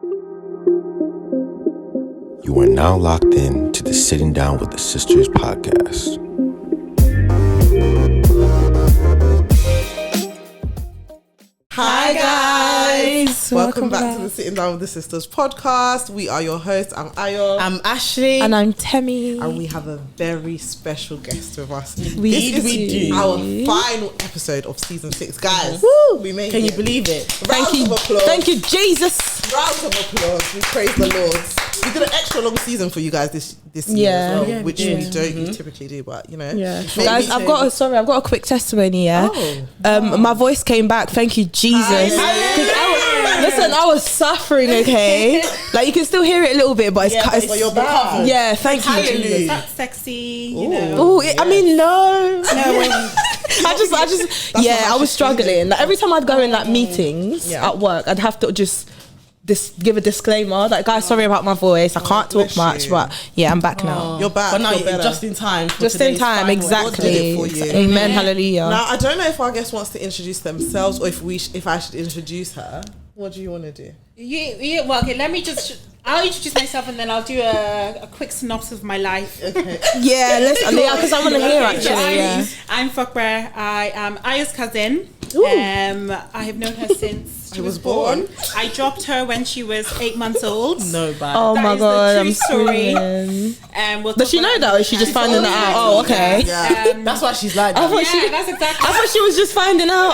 You are now locked in to the Sitting Down with the Sisters podcast. Hi guys! Welcome back to the Sitting Down with the Sisters podcast. We are your hosts. I'm Ayo. I'm Ashley. And I'm Temi. And we have a very special guest with us. We do. Our final episode of season 6. Guys, Woo! we made Can it. you believe it? Rounds of applause. Thank you, Jesus. Rounds of applause. We praise the Lord. We did an extra long season for you guys this year as well, Yeah, which we we did. don't typically do, but you know. Yeah. Maybe Guys, I've got a quick testimony, yeah. Oh. My voice came back. Thank you, Jesus. 'Cause I was suffering, okay? Like you can still hear it a little bit, but it's But you're back. yeah, thank you, Jesus. That's sexy, you Ooh. know. Oh, I mean, no. I was struggling. Like, every time I'd go in like meetings at work, I'd have to just give a disclaimer, like, guys, sorry about my voice. I can't talk bless much, you. but yeah, I'm back now. You're back. But now you're you're better. just in time. For Just in today's time, final exactly. God did it for you. Amen, hallelujah. Now, I don't know if our guest wants to introduce themselves or if I should introduce her. What do you want to do? Well, okay, I'll introduce myself and then I'll do a quick synopsis of my life. Okay. Yeah, because I want to hear actually. Yeah. I'm Fope. I am Aya's cousin. I have known her since she was born. I dropped her when she was 8 months old. No bad. Oh That my is God, the I'm true story. screaming. We'll Does she know that, or is she just finding that out? Oh, okay. Yeah. That's why she's like that. That's exactly. I thought she was just finding out.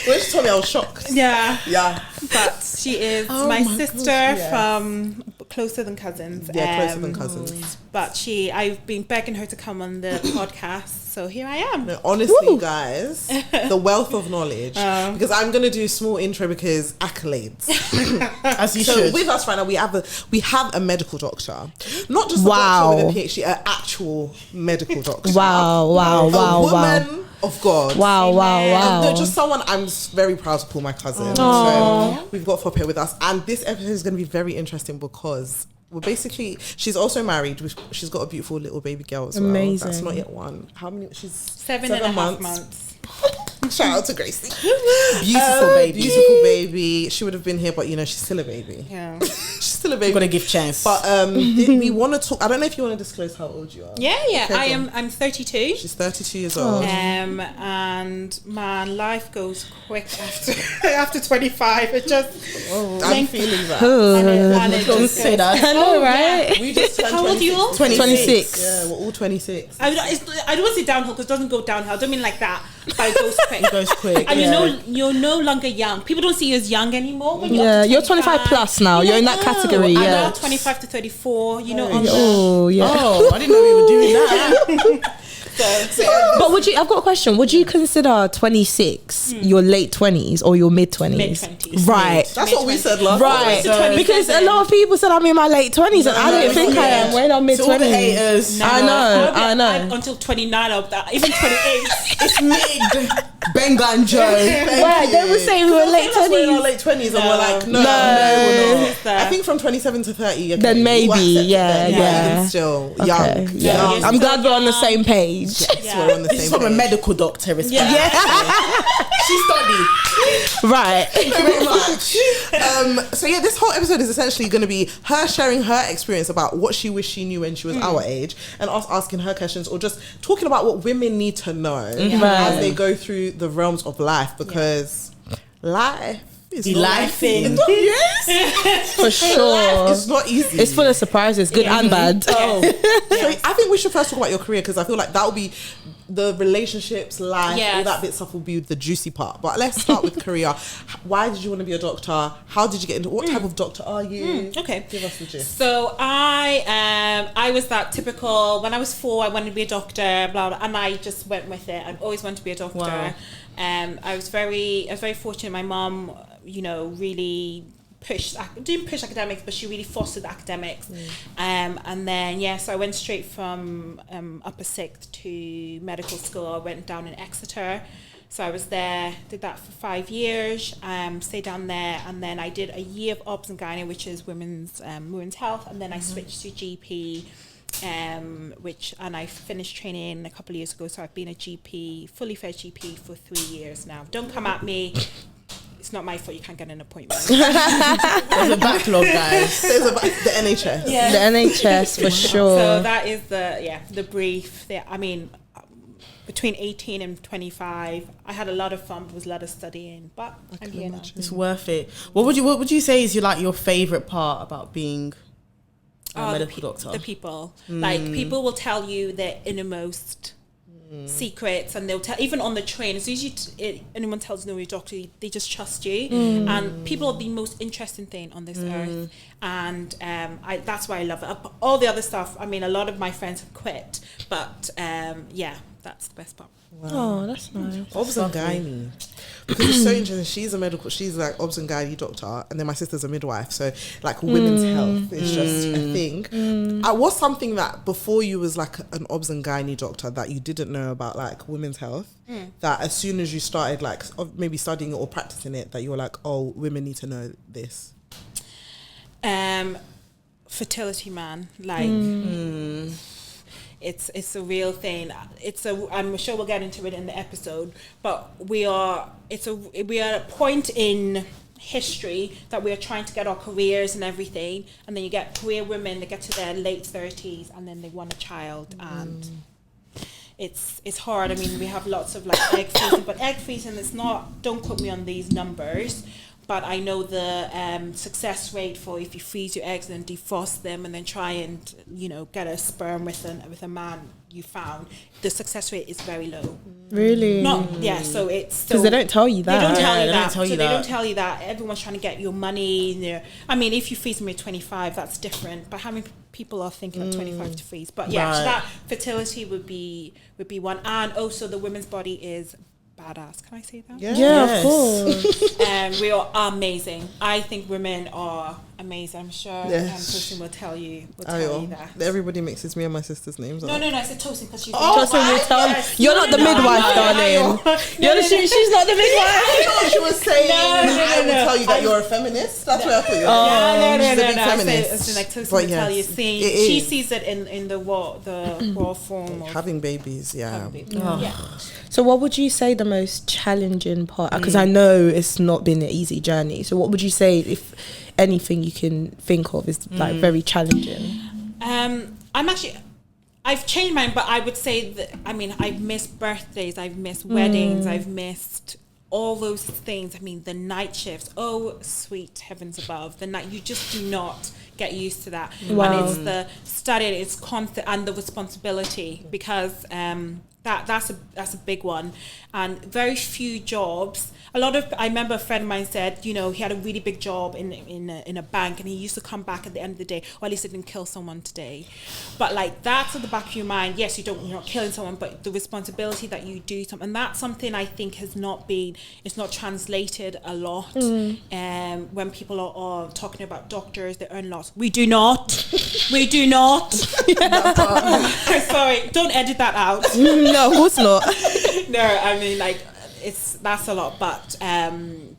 When she told me, I was shocked. Yeah, Yeah. but she is my sister from closer than cousins. Yeah, closer than cousins. But I've been begging her to come on the podcast, so here I am. No, honestly, guys, the wealth of knowledge. Because I'm going to do a small intro because accolades. As you So should. with us right now, we have a medical doctor. Not just Wow. a doctor with a PhD, an actual medical doctor. Wow. A woman of God. Wow. And no, just someone I'm very proud to call my cousin. So we've got Fope here with us, and this episode is going to be very interesting because she's also married. She's got a beautiful little baby girl as well. Amazing. That's not yet one. How many? She's 7.5 months. Shout out to Gracie. Beautiful baby. baby. She would have been here, but she's still a baby. Yeah. She's still a baby. Gonna give chance. But we want to talk. I don't know if you want to disclose how old you are. Yeah. Okay, I'm 32. She's 32 years old. And man, life goes quick after 25. It just I'm feeling that. and it Don't just say goes. that. I know, right? We just turned How old are you all? 26. Yeah, we're all 26. I don't want to say downhill because it doesn't go downhill. I don't mean like that, but it goes quick. It goes quick. And yeah. you're no longer young. People don't see you as young anymore. When Yeah, up to you're 25 plus now. You're in that category, I yeah. know, 25 to 34. Oh, yeah. Oh, I didn't know we were doing that. But I've got a question. Would you consider 26 your late 20s or your mid 20s? Mid-20s. Right. That's what we said last Right. time. Because a lot of people said I'm in my late 20s and I didn't think I am. We're in our mid To all the 20s. haters. I know. Until 29 of that, even 28. It's mid. Benga and Joe. Right, they were saying we were late We're in our 20s. late 20s and we're like, no, No. we're not. I think from 27 to 30, okay, Then maybe, we'll accept it yeah, then, but yeah. even still, Okay, young. yeah. Young. I'm glad we're on the same page. Yes, we're on the This is same from a page. medical doctor. It's Yeah. She studied. Right. Very much. So yeah, this whole episode is essentially going to be her sharing her experience about what she wished she knew when she was our age, and us asking her questions, or just talking about what women need to know as they go through the realms of life, because life is The not life thing. Yes, For sure. it's not easy. It's full of surprises, good and bad. So I think we should first talk about your career, because I feel like that will be the relationships, life, all that bit stuff will be the juicy part. But let's start with career. Why did you want to be a doctor? How did you get into? What type of doctor are you? Okay. Give us the gist. So I was that typical. When I was 4, I wanted to be a doctor, blah blah, and I just went with it. I always wanted to be a doctor. Wow. I was very fortunate. My mom, really didn't push academics, but she really fostered academics. And then so I went straight from upper 6th to medical school. I went down in Exeter. So I was there, did that for 5 years, stayed down there, and then I did a year of obs and gynae, which is women's health, and then I switched to GP, and I finished training a couple of years ago. So I've been a GP, fully fledged GP for 3 years now. Don't come at me. it's not my fault you can't get an appointment. There's a backlog, guys. There's the NHS. Yeah. The NHS for sure. So that is the brief. I mean, between 18 and 25, I had a lot of fun. There was a lot of studying, but I'm here now. It's worth it. What would you say is your favorite part about being a medical doctor? The people. Like, people will tell you their innermost secrets, and they'll tell, even on the train, as soon as anyone tells you you're a doctor, they just trust you. And people are the most interesting thing on this earth, and that's why I love it. All the other stuff, I mean, a lot of my friends have quit, but that's the best part. Wow. Oh, that's nice. Obs and gynae. Because it's so interesting. She's like obs and gynae doctor, and then my sister's a midwife. So like women's health is just a thing. What's something that before you was like an obs and gynae doctor that you didn't know about like women's health, that as soon as you started like maybe studying it or practicing it, that you were like, oh, women need to know this? Fertility, man. Like, it's a real thing. I'm sure we'll get into it in the episode, but we are at a point in history that we are trying to get our careers and everything, and then you get career women that get to their late 30s and then they want a child, and it's hard. I mean, we have lots of like egg freezing, but egg freezing is not, don't quote me on these numbers, but I know the success rate for if you freeze your eggs and defrost them and then try and, get a sperm with a man you found, the success rate is very low. Really? So it's... Because they don't tell you that. They don't tell you they that. don't tell you so that. they don't tell you that. Everyone's trying to get your money. I mean, if you freeze them at 25, that's different. But how many people are thinking at 25 to freeze? But yeah, so that fertility would be one. And also the women's body is badass. Can I say that? Yeah, of course. And we are amazing. I think women are amazing. I'm sure Tosin will tell you that. Everybody mixes me and my sister's names up. No, I said Tosin because she's Tosin will tell you. You're not the midwife, darling. She's not the midwife. I thought she was saying I will tell you that you're a feminist. That's what I thought you were. No. Feminist. I said like Tosin will tell you. She sees it in the raw form of having babies. Yeah. So what would you say the most challenging part? Because I know it's not been an easy journey. So what would you say, if anything you can think of, is like very challenging? I've changed mine, but I would say that, I mean, I've missed birthdays, I've missed weddings, I've missed all those things. I mean, the night shifts, oh, sweet heavens above. The night, you just do not get used to that. Wow. And it's the study, it's constant, and the responsibility, because that's a big one. And very few jobs. I remember a friend of mine said, he had a really big job in a bank, and he used to come back at the end of the day, or at least I didn't kill someone today. But like, that's at the back of your mind. Yes, you're not killing someone, but the responsibility that you do something, and that's something I think it's not translated a lot. When people are talking about doctors, they earn lots. We do not. Sorry, don't edit that out. No, of course not. No, I mean, like, that's a lot, but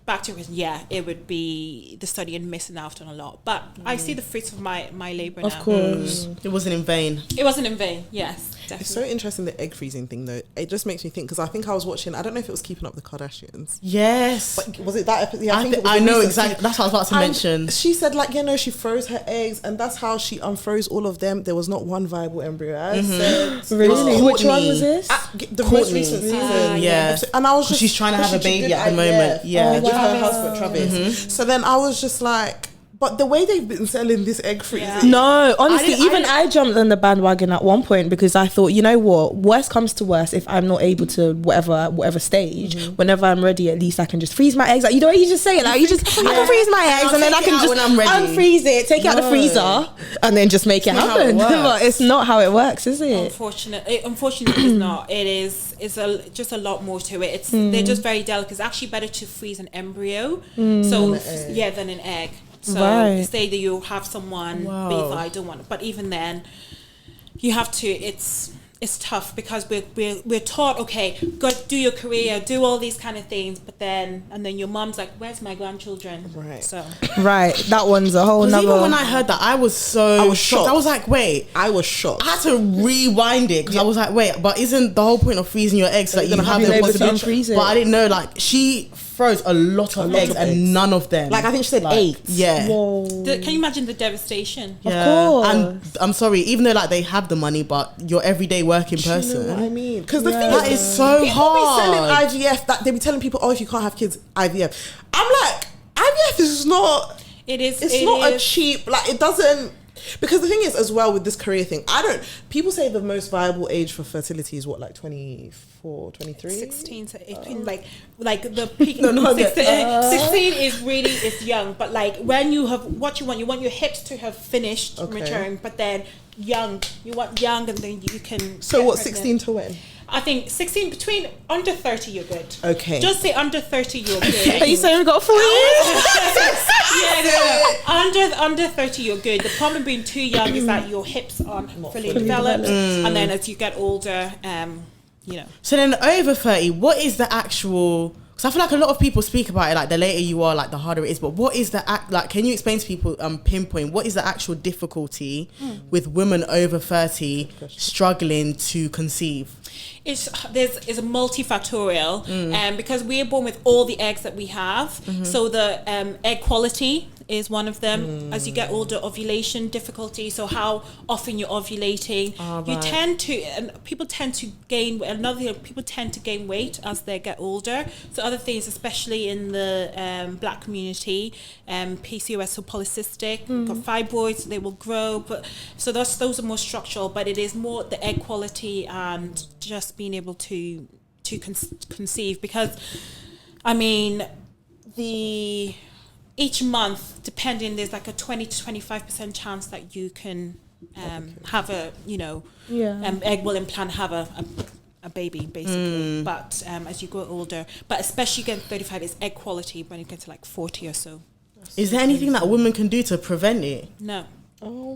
back to your question, it would be the study and missing out on a lot. But I see the fruits of my labour now. Of course. It wasn't in vain. It wasn't in vain, yes, definitely. It's so interesting, the egg freezing thing, though. It just makes me think, because I think I was watching, I don't know if it was Keeping Up the Kardashians. Yes. But was it that episode? Yeah, I think it was I know recent exactly. That's what I was about to mention. She said, like, she froze her eggs, and that's how she unfroze all of them. There was not one viable embryo. I said, really? Which one was this? The most recent season. Yeah. And I was just... She's trying to have a baby at the moment. Yeah. With her husband, Travis. So then I was just like... But the way they've been selling this egg freezing... No, honestly, I jumped on the bandwagon at one point, because I thought, you know what, worst comes to worst, if I'm not able to whatever stage, whenever I'm ready, at least I can just freeze my eggs. Like, you just say it, like, I can freeze my eggs, and then I can just unfreeze it, take it out the freezer, and then just make it happen. But it's not how it works, is it? Unfortunately, it's not. It's just a lot more to it. They're just very delicate. It's actually better to freeze an embryo, than an egg. So say that you have someone, but I don't want it. But even then, you have to. It's tough, because we're taught, okay, go do your career, do all these kind of things, but then your mom's like, where's my grandchildren? Right. So that one's a whole nother. Even when I heard that, I was shocked. I was like, wait. I was shocked. I had to rewind it, because I was like, wait, but isn't the whole point of freezing your eggs so that you have the possibility? But I didn't know, like, she throws a lot of eggs and none of them. Like I think she said 8. Yeah. Whoa. Can you imagine the devastation? Yeah. course. And I'm sorry, even though like they have the money, but your everyday working person. You know what I mean? Because the thing That is so people hard. be selling IVF, that they be telling people, oh, if you can't have kids, IVF. I'm like, IVF is not. It's not a cheap. Like it doesn't. Because the thing is, as well, with this career thing, people say the most viable age for fertility is what, like 24, 23? 16 to 18, like the peak. 16 is young, but like when you have what you want your hips to have finished maturing, but then you want young, and then you can. So what, pregnant. 16 to when? I think 16 between under 30 you're good. Okay. Just say under 30 you're good. Are you saying we got 4 years? Under 30 you're good. The problem being too young is that your hips aren't fully developed, and then as you get older, you know. So then over 30, what is the actual... Because I feel like a lot of people speak about it, like the later you are, like the harder it is. But what is the like? Can you explain to people, pinpoint what is the actual difficulty with women over 30 struggling to conceive? It's a multifactorial, because we are born with all the eggs that we have. So the egg quality is one of them. As you get older, ovulation difficulty. So how often you're ovulating. You tend to, and people tend to gain. Another thing, people tend to gain weight as they get older. So other things, especially in the Black community, PCOS or polycystic, got fibroids, they will grow. But so those are more structural. But it is more the egg quality and just being able to conceive, because I mean each month, depending, there's like a 20 to 25% chance that you can have a egg will implant, have a baby basically. But as you grow older, but especially getting 35 is egg quality when you get to like 40 or so. Is there anything that women can do to prevent it? No.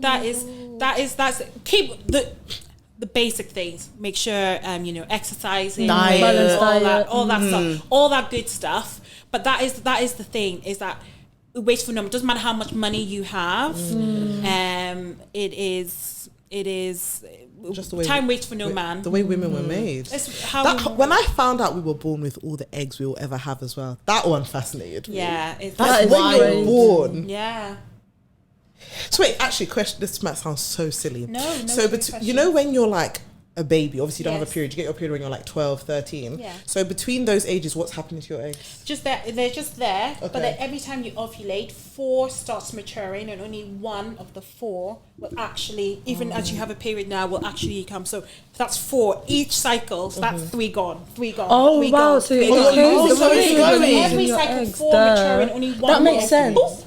That's keep the basic things. Make sure exercising, Diet. all that stuff, all that good stuff. But that is the thing, is that it waits for no man. Doesn't matter how much money you have. It is just the way time waits for no man. The way women were made. When I found out we were born with all the eggs we will ever have as well, that one fascinated me. Yeah, that's when you're born. Yeah. So wait, actually, question. This might sound so silly. No. So, you know when you're like a baby, obviously you don't have a period. You get your period when you're like 12, 13. Yeah. So between those ages, what's happening to your eggs? Just that they're just there, Okay. but then every time you ovulate, 4 starts maturing, and only 1 of the 4 will actually, even as you have a period now, will actually come. So that's 4 each cycle. So that's 3 gone, 3 gone. Oh, 3 wow. gone, So 3 it's gone. crazy. So it's going. Every cycle, 4 maturing, only 1. That makes sense.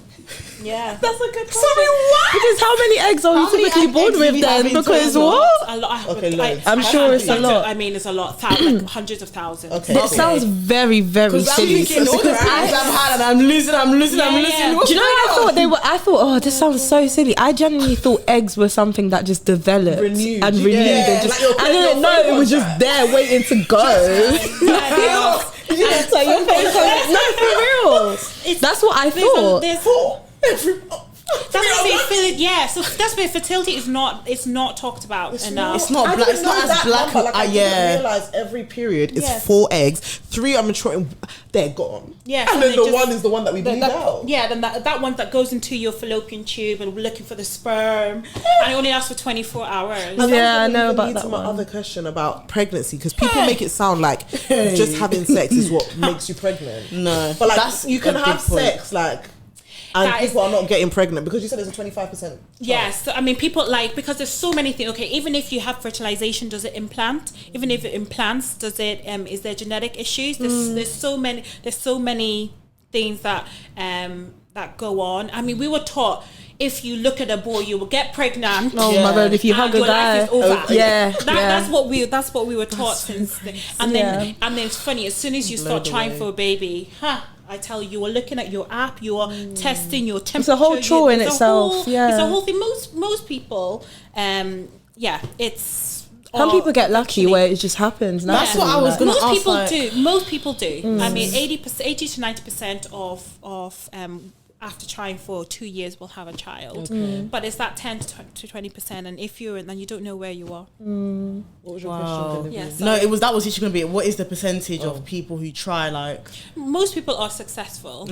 Yeah, That's a good. Sorry, what? Because how many eggs are we typically born with then? Because what? a lot. loads. I'm sure it's a lot. I mean, it's a lot. Like hundreds of thousands. Okay. It sounds very, very silly. I'm thinking all the eggs I've had and I'm losing. Yeah. Do you know what I thought oh, this sounds so silly. I genuinely thought eggs were something that just developed Renewed. and renewed. Yeah, And just, like I didn't know it was just there waiting to go. So your face no, for real. That's what I thought. That's why so that's why fertility is not talked about enough. It's not black. It's not as black. I didn't realize every period is 4 eggs. 3 are maturing. They're gone. Yeah, and so then the one is the one that we bleed out. Yeah, then that one that goes into your fallopian tube and looking for the sperm, and it only lasts for 24 hours. Yeah, I know about that to one. my other question about pregnancy, because people make it sound like just having sex is what makes you pregnant. No, but like that's you can a have good point. sex and people are not getting pregnant, because you said there's a 25%. Yes, so, I mean, people because there's so many things. Okay, even if you have fertilization, does it implant? Even if it implants, does it? Is there genetic issues? There's so many things that that go on. I mean, we were taught if you look at a boy, you will get pregnant. Oh my God! If you hug a your guy, life is over. That's what we were taught since. And then it's funny. As soon as you start trying for a baby, I tell you are looking at your app, you are testing your temperature. It's a whole chore in itself. It's a whole thing. Most people, it's. Some people get lucky where it just happens. That's what I was going to ask. Most people do. I mean, 80 to 90% of after trying for 2 years will have a child. But it's that 10 to 20%, and if you're in, then you don't know where you are. What was your question gonna be? Yeah, so No, that was actually going to be it. What is the percentage of people who try, like... most people are successful.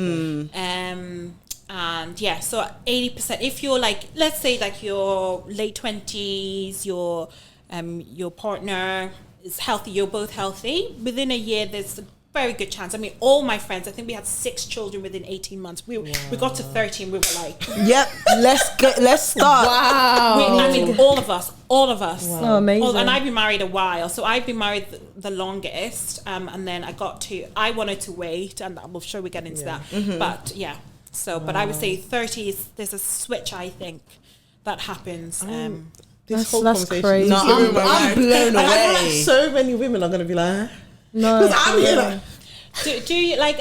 And yeah, so 80%, if you're like, let's say like your late 20s, your partner is healthy, you're both healthy, within a year there's a very good chance. I mean, all my friends, I think we had 6 children within 18 months. We got to 30 and we were like, Yep, let's start. Wow. I mean, all of us. Oh, amazing. And I've been married a while, so I've been married the longest, and then I wanted to wait, and I'm sure we get into that. But yeah, so but I would say 30 is, there's a switch, I think, that happens. This whole That's conversation. crazy. is No, giving my I'm mind. blown I feel like away. so many women are gonna be like, No, because I'm here like, Do you like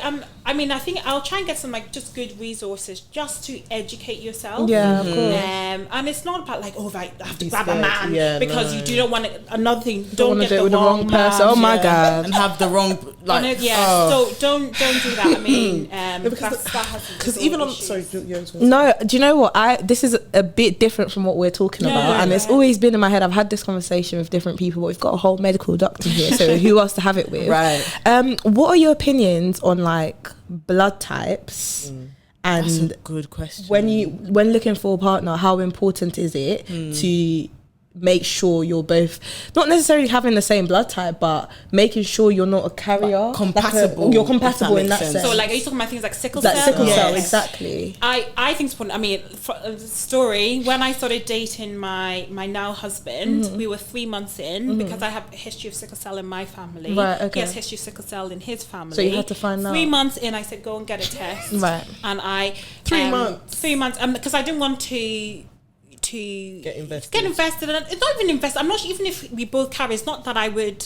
I mean, I think I'll try and get some like just good resources just to educate yourself. Yeah, of course. And it's not about like, oh right, I have to Be grab a scared. man Yeah, because no. you do not want it. Another thing, Don't don't want to get do it the with the wrong man. person. Oh my Yeah. god. And have the wrong, like... So don't do that. I mean, because even on sorry, No, do you know what? This is a bit different from what we're talking about, and it's always been in my head. I've had this conversation with different people, but we've got a whole medical doctor here, so who else to have it with? Right. What are your opinions on like blood types? That's And a good question. when looking for a partner, how important is it to make sure you're both not necessarily having the same blood type, but making sure you're not a carrier, compatible, you're if compatible that in that makes sense. So like, are you talking about things like sickle That cell? sickle cell, Yes. exactly. I think it's important. I mean, for a story, when I started dating my now husband, we were 3 months in because I have a history of sickle cell in my family. Right, okay. He has history of sickle cell in his family. So you had to find out. 3 months in, I said, go and get a test. Right. And I 3 months. 3 months, because I didn't want to Get invested. and it's not even invested. I'm not, even if we both carry, it's not that I would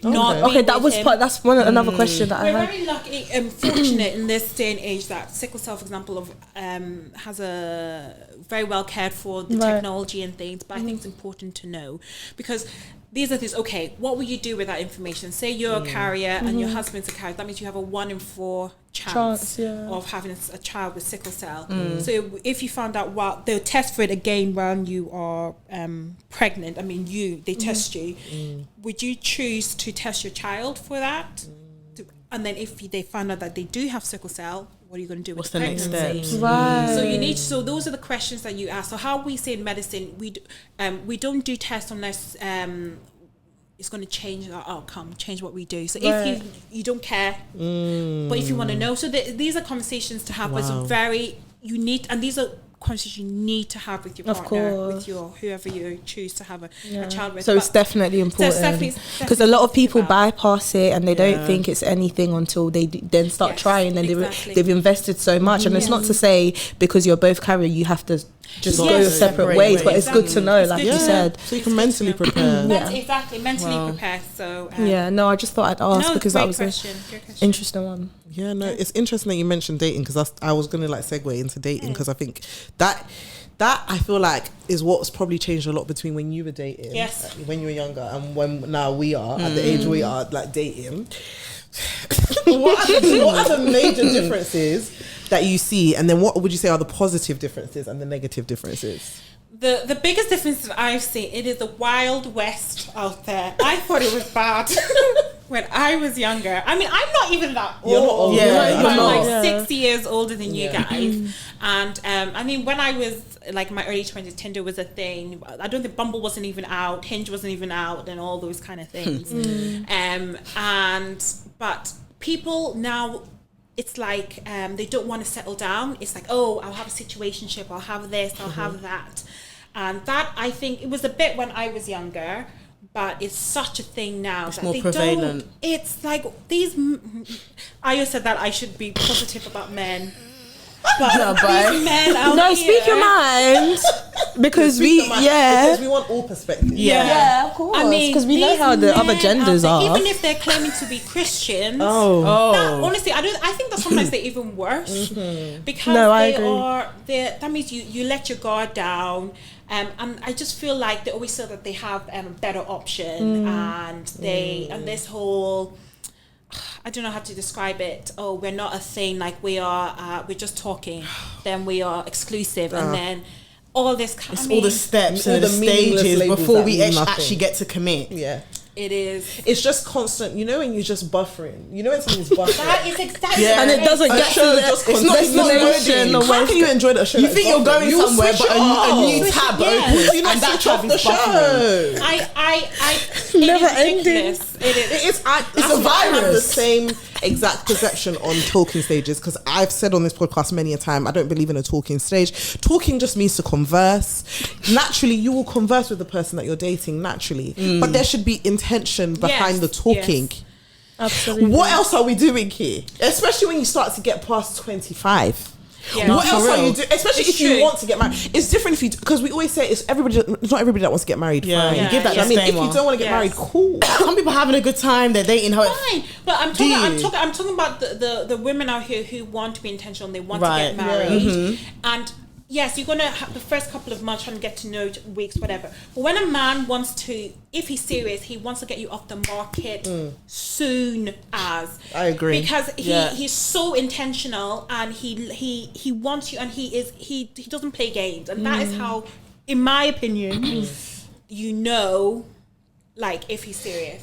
not be Okay, that with was him. part. That's another question that I We're had. very lucky and fortunate in this day and age that sickle cell, for example, has a very well cared for the Right. technology and things. But I think it's important to know, because these are things. Okay, what will you do with that information? Say you're a carrier and your husband's a carrier. That means you have a 1 in 4 chance yeah. of having a child with sickle cell. So if you found out, well, they'll test for it again when you are pregnant. I mean, they test you. Would you choose to test your child for that? And then if they find out that they do have sickle cell, what are you going to do What's with the next pregnancy? steps? Right. So those are the questions that you ask. So how we say in medicine, we don't do tests unless it's going to change our outcome, change what we do. So if you don't care, but if you want to know, so these are conversations to have. But it's very, you need, and these are conversations you need to have with your Of partner, course. with your whoever you choose to have a child with. So it's But definitely important definitely because a lot of people about. bypass it and they don't think it's anything until they then start Yes, trying, and exactly. they've invested so much. And it's not to say because you're both carrier you have to just go Yes. separate ways, but it's good to know, It's like good you to said. so you can mentally prepare. Exactly, mentally prepared. So Yeah, no, I just thought I'd ask no, because great that was an question. Great question. interesting one. Yeah, no, it's interesting that you mentioned dating, because I was gonna like segue into dating, because I think that I feel like is what's probably changed a lot between when you were dating, Yes. when you were younger, and when now we are at the age we are like dating. what are the major differences that you see, and then what would you say are the positive differences and the negative differences? The biggest difference that I've seen, it is the Wild West out there. I thought it was bad when I was younger. I mean, I'm not even that old. You're not old. Yeah, I'm you're like not. 6 years older than you Yeah. guys. And I mean, when I was like in my early 20s, Tinder was a thing. I don't think Bumble wasn't even out, Hinge wasn't even out, and all those kind of things. But people now, it's like they don't want to settle down. It's like, oh, I'll have a situationship, I'll have this, I'll have that. And that, I think, it was a bit when I was younger, but it's such a thing now. It's that more they prevalent. Don't, it's like these... I always said that I should be positive about men. But No, but- these men out No, here... speak your mind because because we want all perspectives. Yeah. of course. I mean, because we know these how the men other genders out there, are. even if they're claiming to be Christians. That, Oh. honestly, I think that sometimes they're even worse because No, I they agree. are. That means you let your guard down, and I just feel like they always feel that they have a better option, and they and this whole. I don't know how to describe it. Oh, we're not a thing. Like we're just talking. Then we are exclusive, and then all this. It's all the steps and all the the meaningless stages labels before that we mean nothing. actually get to commit. Yeah. It is. It's just constant. You know when you're just buffering. You know when something's buffering. That is exactly. Yeah. And it doesn't A get to show the just it's not destination. loading. or How can you enjoy a show? You that's think you're buffering? going You will somewhere, switch but it a off. new tab Yeah. opens, You not and that switch tab off is the buffering. show. It's Never ridiculous. It is. It's a I have the virus. same exact perception on talking stages, because I've said on this podcast many a time, I don't believe in a talking stage. Talking just means to converse. Naturally, you will converse with the person that you're dating naturally, but there should be intention behind the talking. Yes. Absolutely. What else are we doing here? Especially when you start to get past 25. Yeah. What For else are real. you doing? Especially It's if you true. want to get married. It's different if you, because we always say it's not everybody that wants to get married. Yeah, Fine. you give that I mean, if you disclaimer. don't want to get Yes. married, cool. Some people are having a good time. They're dating. How Fine, but I'm talking about the women out here who want to be intentional. They want to Right. get married, and yes, you're gonna have the first couple of months trying to get to know weeks, whatever. But when a man wants to, if he's serious, he wants to get you off the market soon as. I agree. Because Yeah. he's so intentional, and he wants you, and he doesn't play games, and that is how, in my opinion, you know, like if he's serious.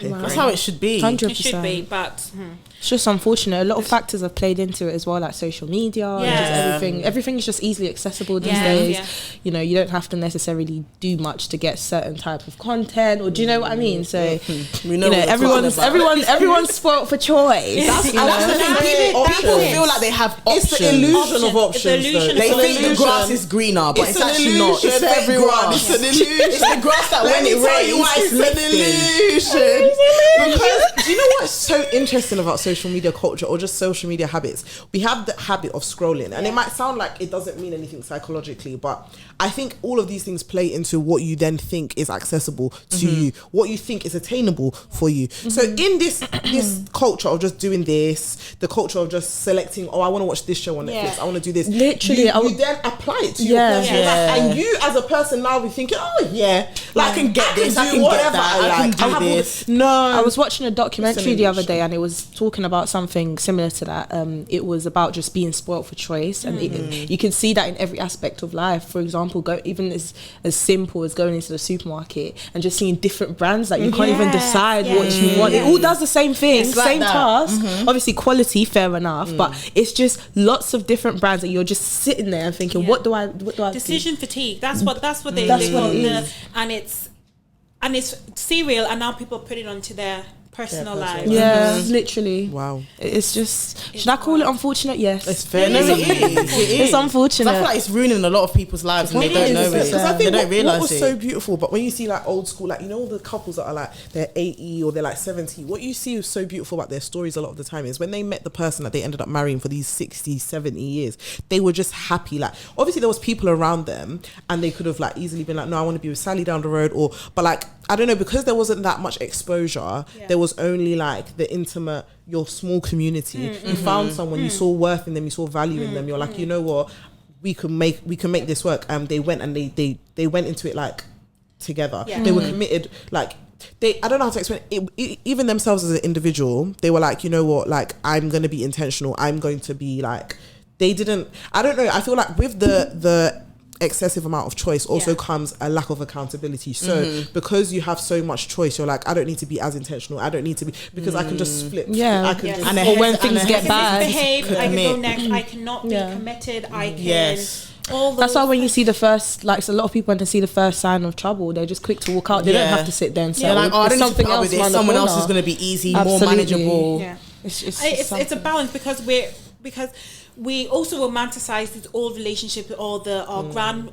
That's how it should be. 100%. It should be, but It's just unfortunate. A lot of factors have played into it as well, like social media, and just Yeah. everything. Everything is just easily accessible these Yeah, days. yeah. You know, you don't have to necessarily do much to get certain type of content, or do you know what I mean? So, We know you know, what we're talking about. everyone's spoiled for choice. That's, you and that's the know? thing. People Options. feel like they have options. It's the illusion of The options. illusion though. They of think the illusion. grass is greener, but it's an actually not. illusion, It's fake everyone. grass. It's an illusion. It's the grass that Let when me it tell you rains, why it's it's an lifting. illusion. Because do you know what's so interesting about social media culture, or just social media habits? We have the habit of scrolling, and it might sound like it doesn't mean anything psychologically, but I think all of these things play into what you then think is accessible to you, what you think is attainable for you. So in this culture of just doing this, the culture of just selecting, I want to watch this show on Netflix, I want to do this. Literally, you then apply it to your Yeah. personal life, and you as a person now be thinking, I can get this, I can get that, I can do this. No, I was watching a documentary the other illusion. day, and it was talking about something similar to that. It was about just being spoilt for choice, and you can see that in every aspect of life. For example, even as simple as going into the supermarket and just seeing different brands that you can't even decide what you want. It all does the same thing, It's like same that. task. Obviously, quality, fair enough, but it's just lots of different brands that you're just sitting there and thinking, what do I do? decision fatigue. That's what they That's they what call it the, is. and it's serial, and now people put it onto their personal lives. Yeah, literally. Wow. It's just, should I call it unfortunate? Yes. It's fair. No, it is. It is. It's unfortunate. I feel like it's ruining a lot of people's lives and they don't know it. Because I They think don't what realise was it. so beautiful, but when you see like old school, like, you know, all the couples that are like, they're 80 or they're like 70, what you see is so beautiful about their stories a lot of the time is when they met the person that they ended up marrying for these 60, 70 years, they were just happy. Like, obviously there was people around them and they could have like easily been like, no, I want to be with Sally down the road, but like, I don't know, because there wasn't that much exposure, there was only like the intimate, your small community. You found someone, you saw worth in them, you saw value in them. You're like, you know what, we can make this work. They went and they went into it like together. Yeah. They were committed. Like, I don't know how to explain it. Even themselves as an individual, they were like, you know what, like, I'm going to be intentional. I'm going to be like, I don't know. I feel like with the excessive amount of choice also comes a lack of accountability. So because you have so much choice, you're like, I don't need to be as intentional. I don't need to be, because I can just flip. Yeah. I can Yes. just, And Or when and things a get hesitancy bad. to Behave, I can go commit. next. I cannot be Yeah. committed. I can. Yes. All those That's why when you see the first, like, so a lot of people when they see the first sign of trouble, they just quick to walk out. They don't Yeah. have to sit there and say, They're like, I don't need to put up with around this. the Someone else corner. is going to be easy, Absolutely. more manageable. Yeah. It's It's a balance because we also romanticize these old relationships with all our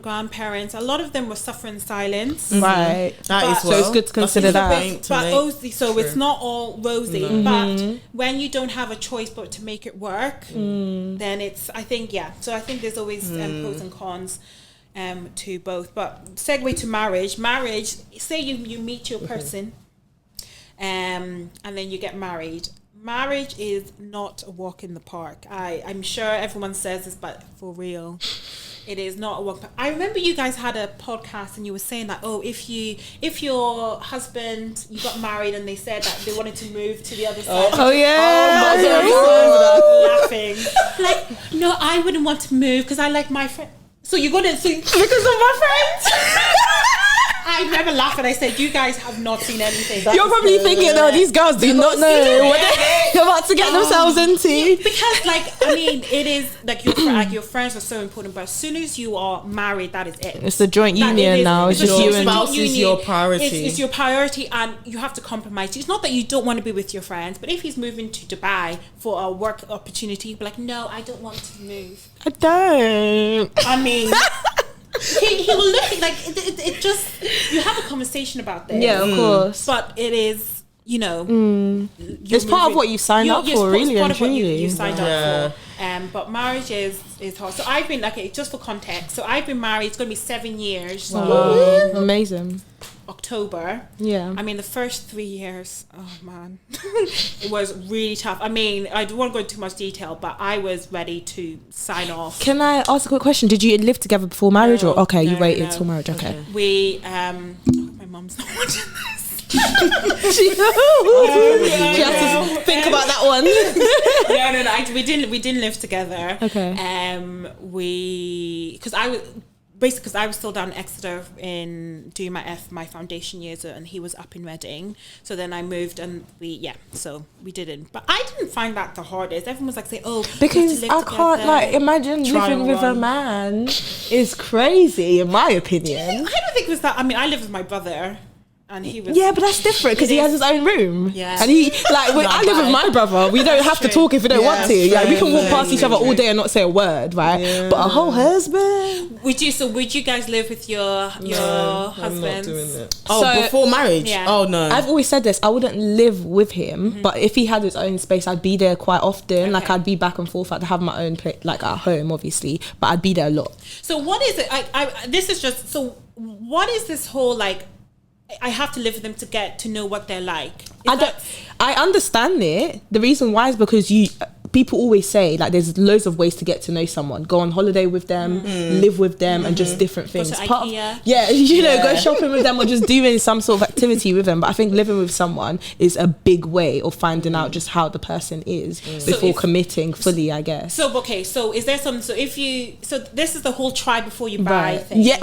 grandparents. A lot of them were suffering in silence. right. That is But- So it's good to consider that. So it's not all rosy. But when you don't have a choice but to make it work, then it's, I think there's always pros and cons to both. But segue to marriage, say you meet your person and then you get married. Marriage is not a walk in the park. I'm sure everyone says this, but for real, It is not a work. I remember you guys had a podcast and you were saying that, if your husband, you got married and they said that they wanted to move to the other side. Oh yeah. Laughing. Like, no, I wouldn't want to move because I like my friend. So you're gonna because of my friends. I remember laughing. I said, "You guys have not seen anything." You're probably thinking, "No, these girls do not know what they're about to get themselves into." Because, it is like your friends are so important, but as soon as you are married, that is it. It's a joint union now. It's just you and spouse is your priority. It's your priority, and you have to compromise. It's not that you don't want to be with your friends, but if he's moving to Dubai for a work opportunity, you'd be like, "No, I don't want to move." I don't. I mean. He will look like it just, you have a conversation about this. Yeah, of course. But it is, it's part of what you signed up for, really and truly. You signed up for. But marriage is hard. So I've been, just for context, so I've been married, it's going to be 7 years. Wow. Amazing. October. Yeah. I mean, the first 3 years, oh man, it was really tough. I mean, I don't want to go into too much detail, but I was ready to sign off. Can I ask a quick question? Did you live together before marriage, or you waited till marriage? Okay. We, my mum's not watching this. She has to think about that one. No, we didn't live together. Okay. Because I was still down in Exeter in doing my foundation years, and he was up in Reading. So then I moved, and so we didn't. But I didn't find that the hardest. Everyone was like saying, because I can't imagine living with a man is crazy, in my opinion. I don't think it was that. I mean, I lived with my brother. And he was, but that's different because he has his own room. Yeah. And he when I live with my brother, we don't have to talk if we don't want to. Yeah, we can walk past each other all day and not say a word, right? Yeah. But a whole husband. Would you guys live with your husband? I'm not doing it. Before marriage? Yeah. Oh no. I've always said this. I wouldn't live with him, but if he had his own space, I'd be there quite often. Okay. Like I'd be back and forth. I'd have my own place, like at home, obviously, but I'd be there a lot. So what is it? What is this whole I have to live with them to get to know what they're like? I understand it. The reason why is because people always say there's loads of ways to get to know someone. Go on holiday with them, live with them, and just different things. Go to IKEA. Go shopping with them or just doing some sort of activity with them. But I think living with someone is a big way of finding out just how the person is before committing fully, I guess. So is there something? So this is the whole try before you buy thing. Yeah,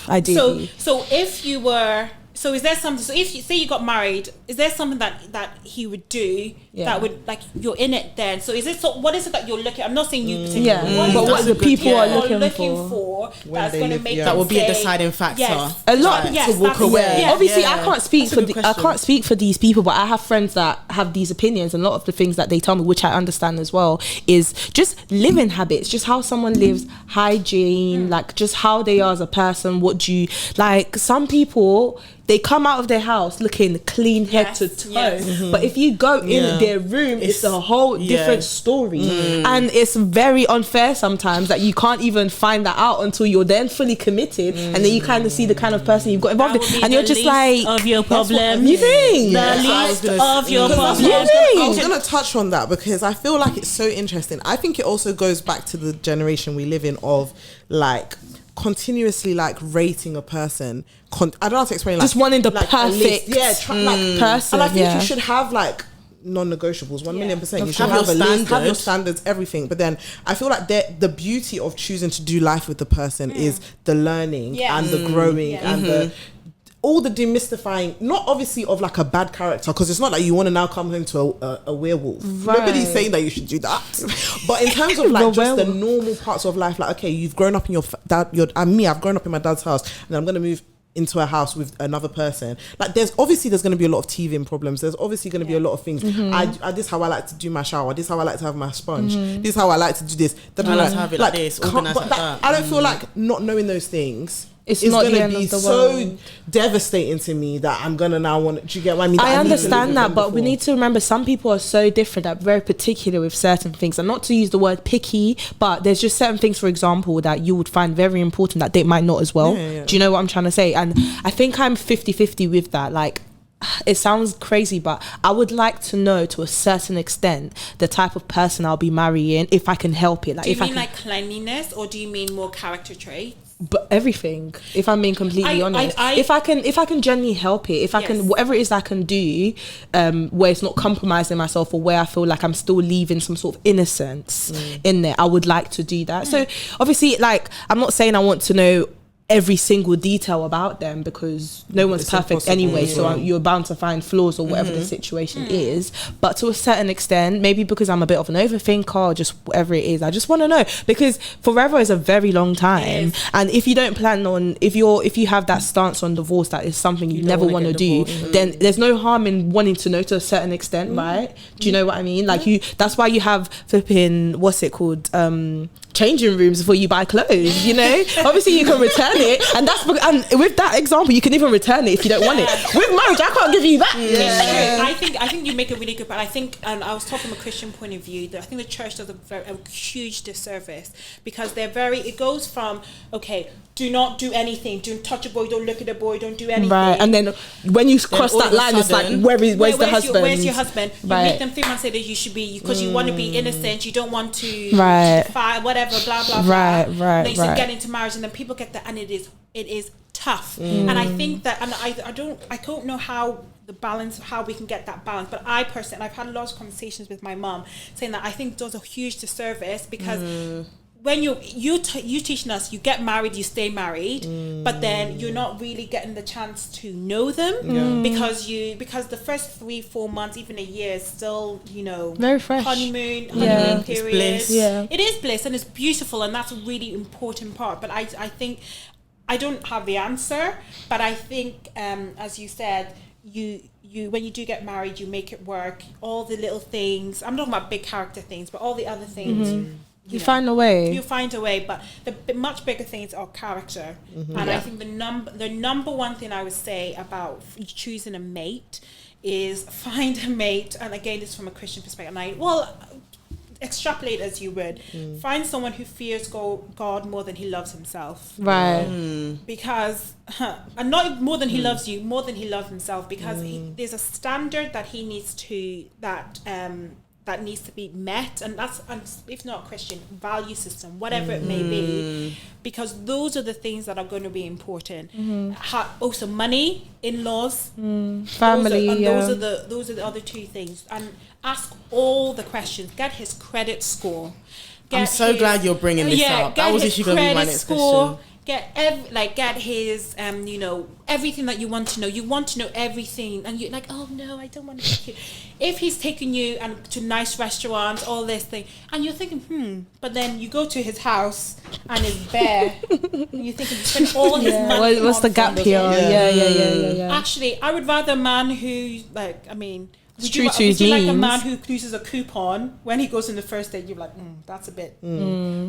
I do. So if you were. So is there something? So if you say you got married, is there something that he would do that would you're in it then? So is it what is it that you're looking? I'm not saying you particularly. But what the people are looking for that's going to make that will be a deciding factor. Yes. A lot to walk away. Yeah. Obviously, I can't speak I can't speak for these people, but I have friends that have these opinions, and a lot of the things that they tell me, which I understand as well, is just living habits, just how someone lives, hygiene, just how they are as a person. What do you like? Some people. They come out of their house looking clean head to toe. But if you go in their room, it's a whole different story. And it's very unfair sometimes that you can't even find that out until you're then fully committed. And then you kind of see the kind of person you've got involved in. And you're just like... of your problem. You think? The least of your problem. I was going to touch on that because I feel like it's so interesting. I think it also goes back to the generation we live in of continuously rating a person. I don't know how to explain. Just wanting the perfect person. And I think you should have non-negotiables. 1,000,000%. You should have a list, have your standards, everything. But then I feel like the beauty of choosing to do life with the person is the learning and the growing and all the demystifying, not obviously of a bad character, because it's not like you want to now come home to a werewolf. Right. Nobody's saying that you should do that. But in terms of just the normal parts of life, okay, you've grown up in I've grown up in my dad's house, and I'm going to move into a house with another person. There's going to be a lot of teething problems. There's obviously going to be a lot of things. This is how I like to do my shower. This is how I like to have my sponge. This is how I like to do this. I like to have it like this, organized like that. I don't feel like not knowing those things. It's not going the to end be of the so world. Devastating to me that I'm going to now want. Do you get what I mean? I understand that, but we need to remember some people are so different, that very particular with certain things, and not to use the word picky, but there's just certain things, for example, that you would find very important that they might not as well. Do you know what I'm trying to say? And I think I'm 50-50 with that. it sounds crazy, but I would like to know to a certain extent the type of person I'll be marrying if I can help it. Like, do you if I mean can, like cleanliness, or do you mean more character traits? but everything, if I'm being completely honest, if I can genuinely help it, if I can, whatever it is I can do, where it's not compromising myself, or where I feel like I'm still leaving some sort of innocence in there, I would like to do that. So obviously, like, I'm not saying I want to know every single detail about them, because no one's perfect anyway, so you're bound to find flaws or whatever the situation is. But to a certain extent, maybe because I'm a bit of an overthinker, or just whatever it is, I just want to know, because forever is a very long time, and if you don't plan on, if you have that stance on divorce, that is something you never want to do, then there's no harm in wanting to know to a certain extent, right? Do you know what I mean? Like, that's why you have flipping, what's it called, changing rooms before you buy clothes, you know. Obviously you can return it, and with that example, you can even return it if you don't want it. With marriage, I can't give you that. I think you make a really good point. I think, and I was talking from a Christian point of view, that I think the church does a huge disservice, because it goes from, okay, do not do anything, don't touch a boy, don't look at a boy, don't do anything, right? And then when you cross that line, it's like, where's the husband? Where's your husband? You make them feel and say that you should be, because you want to be innocent, you don't want to defy whatever, blah blah blah. And then you get into marriage, and then people get that, and it is tough. And I think that, and I don't know how the balance, how we can get that balance, but I personally, I've had a lot of conversations with my mom saying that I think it does a huge disservice, because when you teaching us, you get married, you stay married, but then you're not really getting the chance to know them, because the first 3-4 months, even a year, is still, you know, very fresh, honeymoon period. It's bliss. It is bliss, and it's beautiful, and that's a really important part. But I think I don't have the answer, but I think as you said, you when you do get married, you make it work. All the little things, I'm talking about big character things, but all the other things. You find a way. You find a way, but the much bigger things are character. And I think the number one thing I would say about choosing a mate is find a mate. And again, this is from a Christian perspective. And extrapolate as you would. Find someone who fears God more than he loves himself. Right. Because, and not more than he loves you, more than he loves himself. Because there's a standard that he needs to that needs to be met, and that's, and if not Christian, value system, whatever it may be, because those are the things that are going to be important. Also money, in-laws, family, those are the other two things. And ask all the questions. Get his credit score. I'm so glad you're bringing this up. That was actually going to be my next question. Get his you know, everything that you want to know. You want to know everything, and you're like, oh no, I don't want to take you. If he's taking you to nice restaurants, all this thing, and you're thinking, but then you go to his house and it's bare, and you're thinking, you spend all his money. What's the gap here? Yeah. Actually, I would rather a man who, like, I mean, would you like a man who uses a coupon when he goes in the first date? You're like, that's a bit.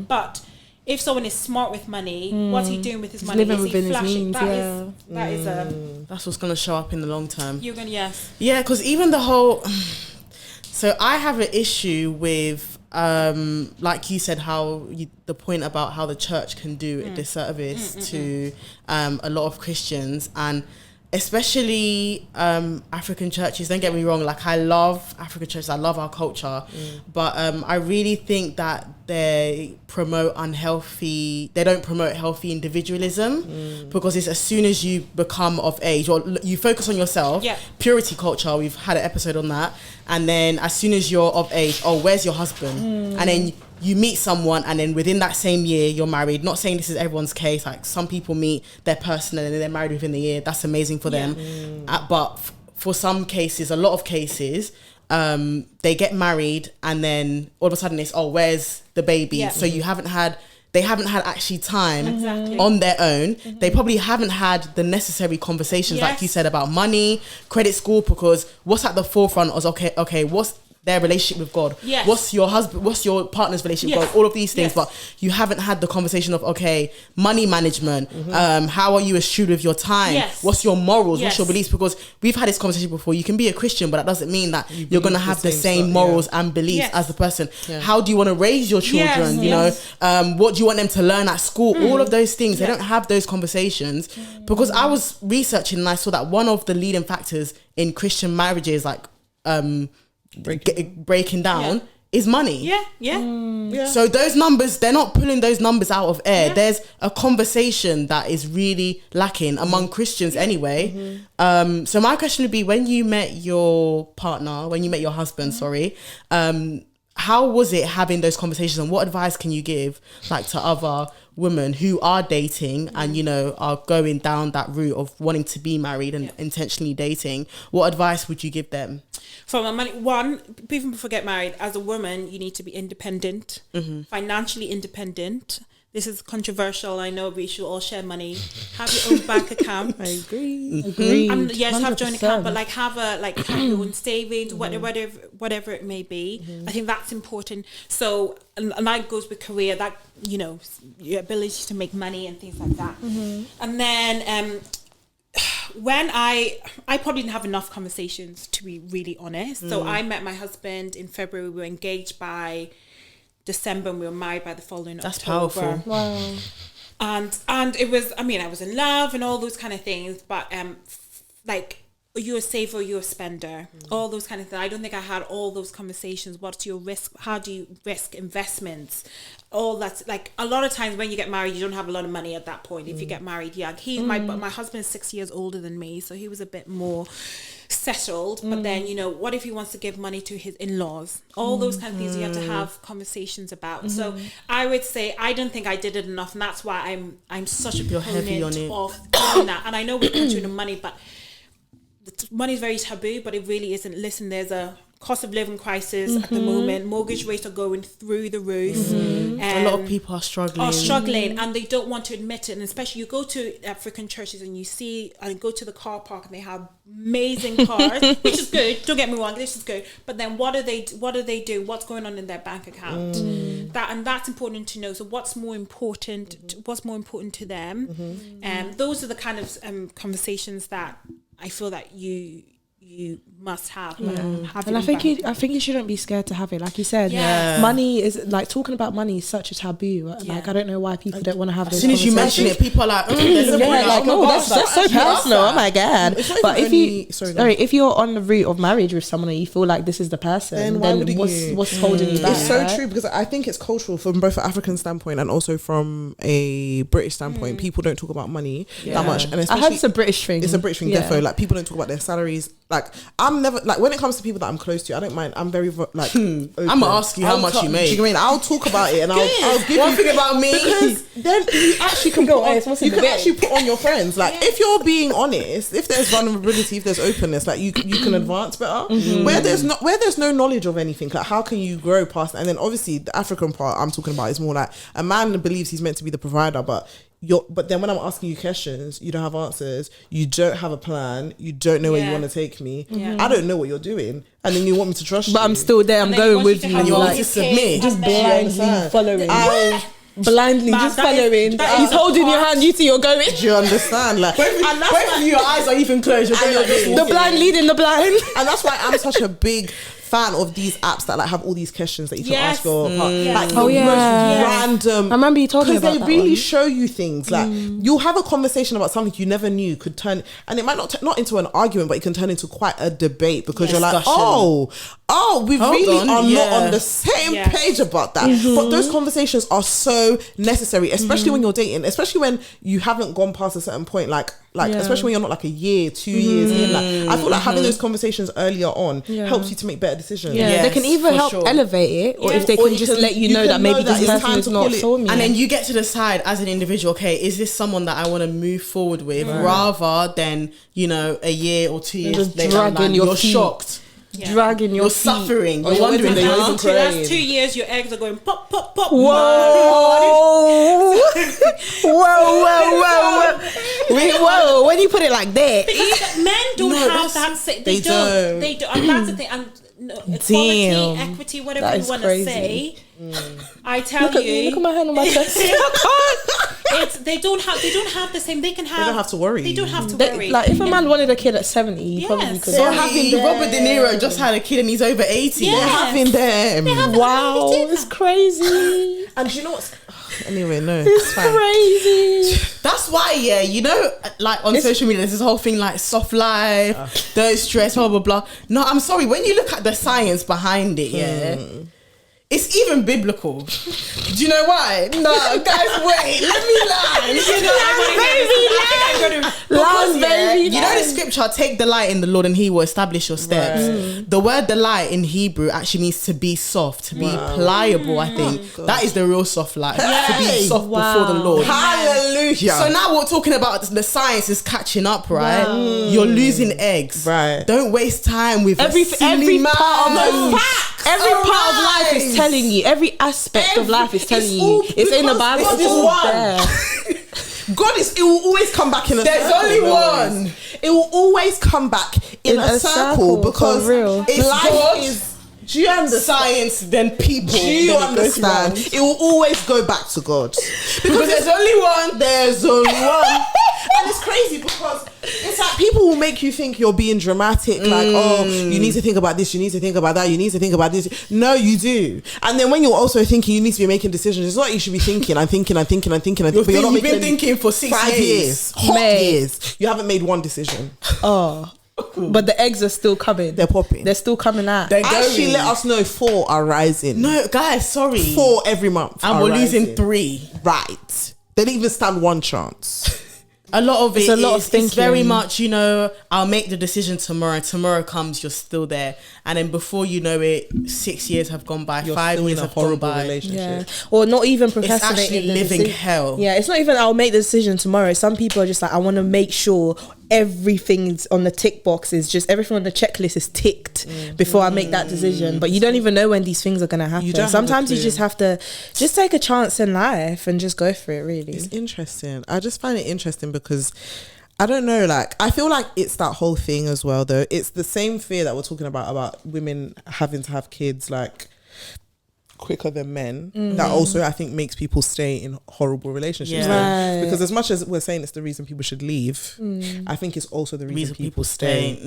But if someone is smart with money, what's he doing with his money? Living is he within his flashing? means, That's what's going to show up in the long term. You're going to, Yeah, because even the whole... So I have an issue with, like you said, the point about how the church can do a disservice to a lot of Christians, and especially African churches. Don't get me wrong, like, I love African churches, I love our culture, but I really think that they don't promote healthy individualism, because it's as soon as you become of age, or you focus on yourself, purity culture, we've had an episode on that, and then as soon as you're of age, where's your husband? And then you meet someone, and then within that same year you're married. Not saying this is everyone's case, like some people meet their person and then they're married within the year. That's amazing for them. But for some cases, a lot of cases, they get married and then all of a sudden it's, where's the baby? So they haven't had actually time on their own. They probably haven't had the necessary conversations, like you said, about money, credit score, because what's at the forefront is, okay, their relationship with God? Yes. What's your partner's relationship with Yes. God? All of these things, Yes. but you haven't had the conversation of, okay, money management, how are you a steward of your time? Yes. What's your morals? Yes. What's your beliefs? Because we've had this conversation before. You can be a Christian, but that doesn't mean that you're going to believe have the the same same stuff, morals and beliefs Yes. as the person. Yeah. How do you want to raise your children? Yes. You know, what do you want them to learn at school? All of those things. They Yeah. don't have those conversations because I was researching and I saw that one of the leading factors in Christian marriages, like breaking down, is money. Yeah. So those numbers, they're not pulling those numbers out of air. Yeah. There's a conversation that is really lacking among Christians anyway. So my question would be, when you met your partner, when you met your husband, how was it having those conversations, and what advice can you give like to other women who are dating and, you know, are going down that route of wanting to be married and intentionally dating? What advice would you give them? From a money, one, even before get married, as a woman, you need to be independent, financially independent. This is controversial. I know we should all share money. Have your own bank account. I agree. Agreed. Yes, have joint 100%. account, but like have your own savings, whatever it may be. I think that's important. So, and that goes with career, that, you know, your ability to make money and things like that. And then when I probably didn't have enough conversations, to be really honest. So I met my husband in February. We were engaged by December and we were married by the following That's October. powerful. Wow. And it was, I mean, I was in love and all those kind of things, but like, you're a saver, you're a spender, all those kind of things. I don't think I had all those conversations. What's your risk? How do you risk investments? All that's like, a lot of times when you get married, you don't have a lot of money at that point. If you get married young, my husband is 6 years older than me, so he was a bit more settled. But then, you know, what if he wants to give money to his in-laws? All those kind of things you have to have conversations about. So I would say I don't think I did it enough, and that's why I'm such a heavy on proponent it. of doing that. And I know we put you in the money, but money is very taboo, but it really isn't. Listen, there's a cost of living crisis at the moment. Mortgage rates are going through the roof. A lot of people are struggling. And they don't want to admit it. And especially you go to African churches and you see, and go to the car park and they have amazing cars, which is good. Don't get me wrong, this is good. But then what do they do? What's going on in their bank account? That's important to know. So what's more important to them? Those are the kind of conversations that I feel that you must have. And I think you shouldn't be scared to have it. Like you said, Yeah. money is like, talking about money is such a taboo. Like, I don't know why people don't want to have those As soon as you mention it, people are like, that's so personal. Oh my god! It's not But even if you, only- sorry, if you're on the route of marriage with someone and you feel like this is the person, Then why then wouldn't you? what's holding you back? It's so right? true, because I think it's cultural from both an African standpoint and also from a British standpoint. People don't talk about money that much, and I heard especially it's a British thing. it's a British thing. Defo, like, people don't talk about their salaries. Like, I'm never, like, when it comes to people that I'm close to, I don't mind. I'm very like open. I'm gonna ask you how much you make. Do you know what I mean? I'll talk about it and I'll give One you thing about me, because then you actually can Go put on, on, what's in you the can bag? actually put on your friends. Like, if you're being honest, if there's vulnerability, if there's openness, like, you can advance better. Where there's no knowledge of anything, like, how can you grow past? And then obviously the African part I'm talking about is more like a man believes he's meant to be the provider, but then when I'm asking you questions, you don't have answers, you don't have a plan, you don't know where you want to take me. I don't know what you're doing, and then you want me to trust you, But I'm still there. I'm then going once with you you. have you want Like, me to submit. just And then- blindly understand? following. Blindly, But just that is- following. that He's is the holding your part- hand. You two, you're going. do you understand? Like, and that's both of your eyes are even closed. You're going like this. The blind leading the blind. And that's why I'm such a big fan of these apps that like have all these questions that you can ask your partner. Like, Oh, the yeah. most random. I remember you told me because about they that really one. show you things. Like, you'll have a conversation about something you never knew could turn, and it might not into an argument, but it can turn into quite a debate, because you're like, Discussion. we Hold really on, are not yeah. on the same Yeah. page about that. But those conversations are so necessary, especially when you're dating, especially when you haven't gone past a certain point, like especially when you're not like a year, 2 years in. Like, I feel like having those conversations earlier on helps you to make better decisions. Yeah, Yes, they can either for help sure. elevate it, or Yeah. if they Or can you just can- let you you know can that maybe know that this it's person time is to not call it- for me. And then you get to decide as an individual, okay, is this someone that I want to move forward with, rather than, you know, a year or 2 years just later, down the dragging line, your you're feet. shocked, dragging your you're feet. suffering, Or you're you're wondering waiting, how. you're even That's crying. 2 years, your eggs are going pop, pop, pop. Whoa! Whoa! Whoa! When you put it like that, Men don't have that's- that. they don't. They don't. And that's the thing. And equality, Damn. equity, whatever That you is want to crazy. say. I tell Look you, at my hand on my chest. they don't have the same. They can have. They don't have to worry. They don't have to worry. Like if a man wanted a kid at 70, he probably Yes. could. They're having Robert De Niro just had a kid and he's over 80. Yeah. They're having them. Wow, it's crazy. And you know what's... Anyway, no. It's crazy. That's why, yeah, you know, like on social media, there's this whole thing like soft life, don't stress, blah, blah, blah. No, I'm sorry. When you look at the science behind it, yeah, it's even biblical. Do you know why? No, guys, wait, let me land. Because, yeah, you know the scripture, take delight in the Lord and he will establish your steps. Right. The word delight in Hebrew actually means to be soft, to be pliable, I think. That is the real soft life. To be soft before the Lord. Hallelujah. So now we're talking about the science is catching up, right? You're losing eggs. Right. Don't waste time with Every part of every All part of life right. is telling you. Every aspect of life is telling you. It's in the Bible. God It's is all one. there. God is, it will always come back in a There's circle. only always. one. It will always come back in a circle because for real. It's life God, is... Do you understand? science, then people. Do you then it goes understand? round. It will always go back to God. Because there's only one. There's only one. And it's crazy because it's like people will make you think you're being dramatic, like, oh, you need to think about this, you need to think about that, you need to think about this. No, you do. And then when you're also thinking you need to be making decisions, it's not like you should be thinking, I'm thinking, but you're not You've making been thinking for 6 5 years. Hot Mate. years. You haven't made one decision. Oh, but the eggs are still coming. They're popping. They're still coming out. They're Actually, going. let us know 4 are rising. No, guys, sorry. 4 every month. And are we're losing rising. 3. Right. They didn't even stand one chance. A lot of It's it a lot of is, it's very thinking. much, you know, I'll make the decision tomorrow. Tomorrow comes, you're still there. And then before you know it, 6 years have gone by, You're 5 still years in a have gone horrible by. relationship. Yeah, or not even It's procrastinating. actually the living decision. hell. Yeah, it's not even I'll make the decision tomorrow. Some people are just like, I want to make sure everything's on the tick box, is just everything on the checklist is ticked before I make that decision. But you don't even know when these things are gonna happen. don't have a Sometimes you clue. just have to just take a chance in life and just go for it. Really, It's interesting. I just find it interesting because I don't know, like, I feel like it's that whole thing as well, though. It's the same fear that we're talking about women having to have kids, like, quicker than men. That also, I think, makes people stay in horrible relationships. Yeah. though. Right. Because as much as we're saying it's the reason people should leave, I think it's also the reason people stay.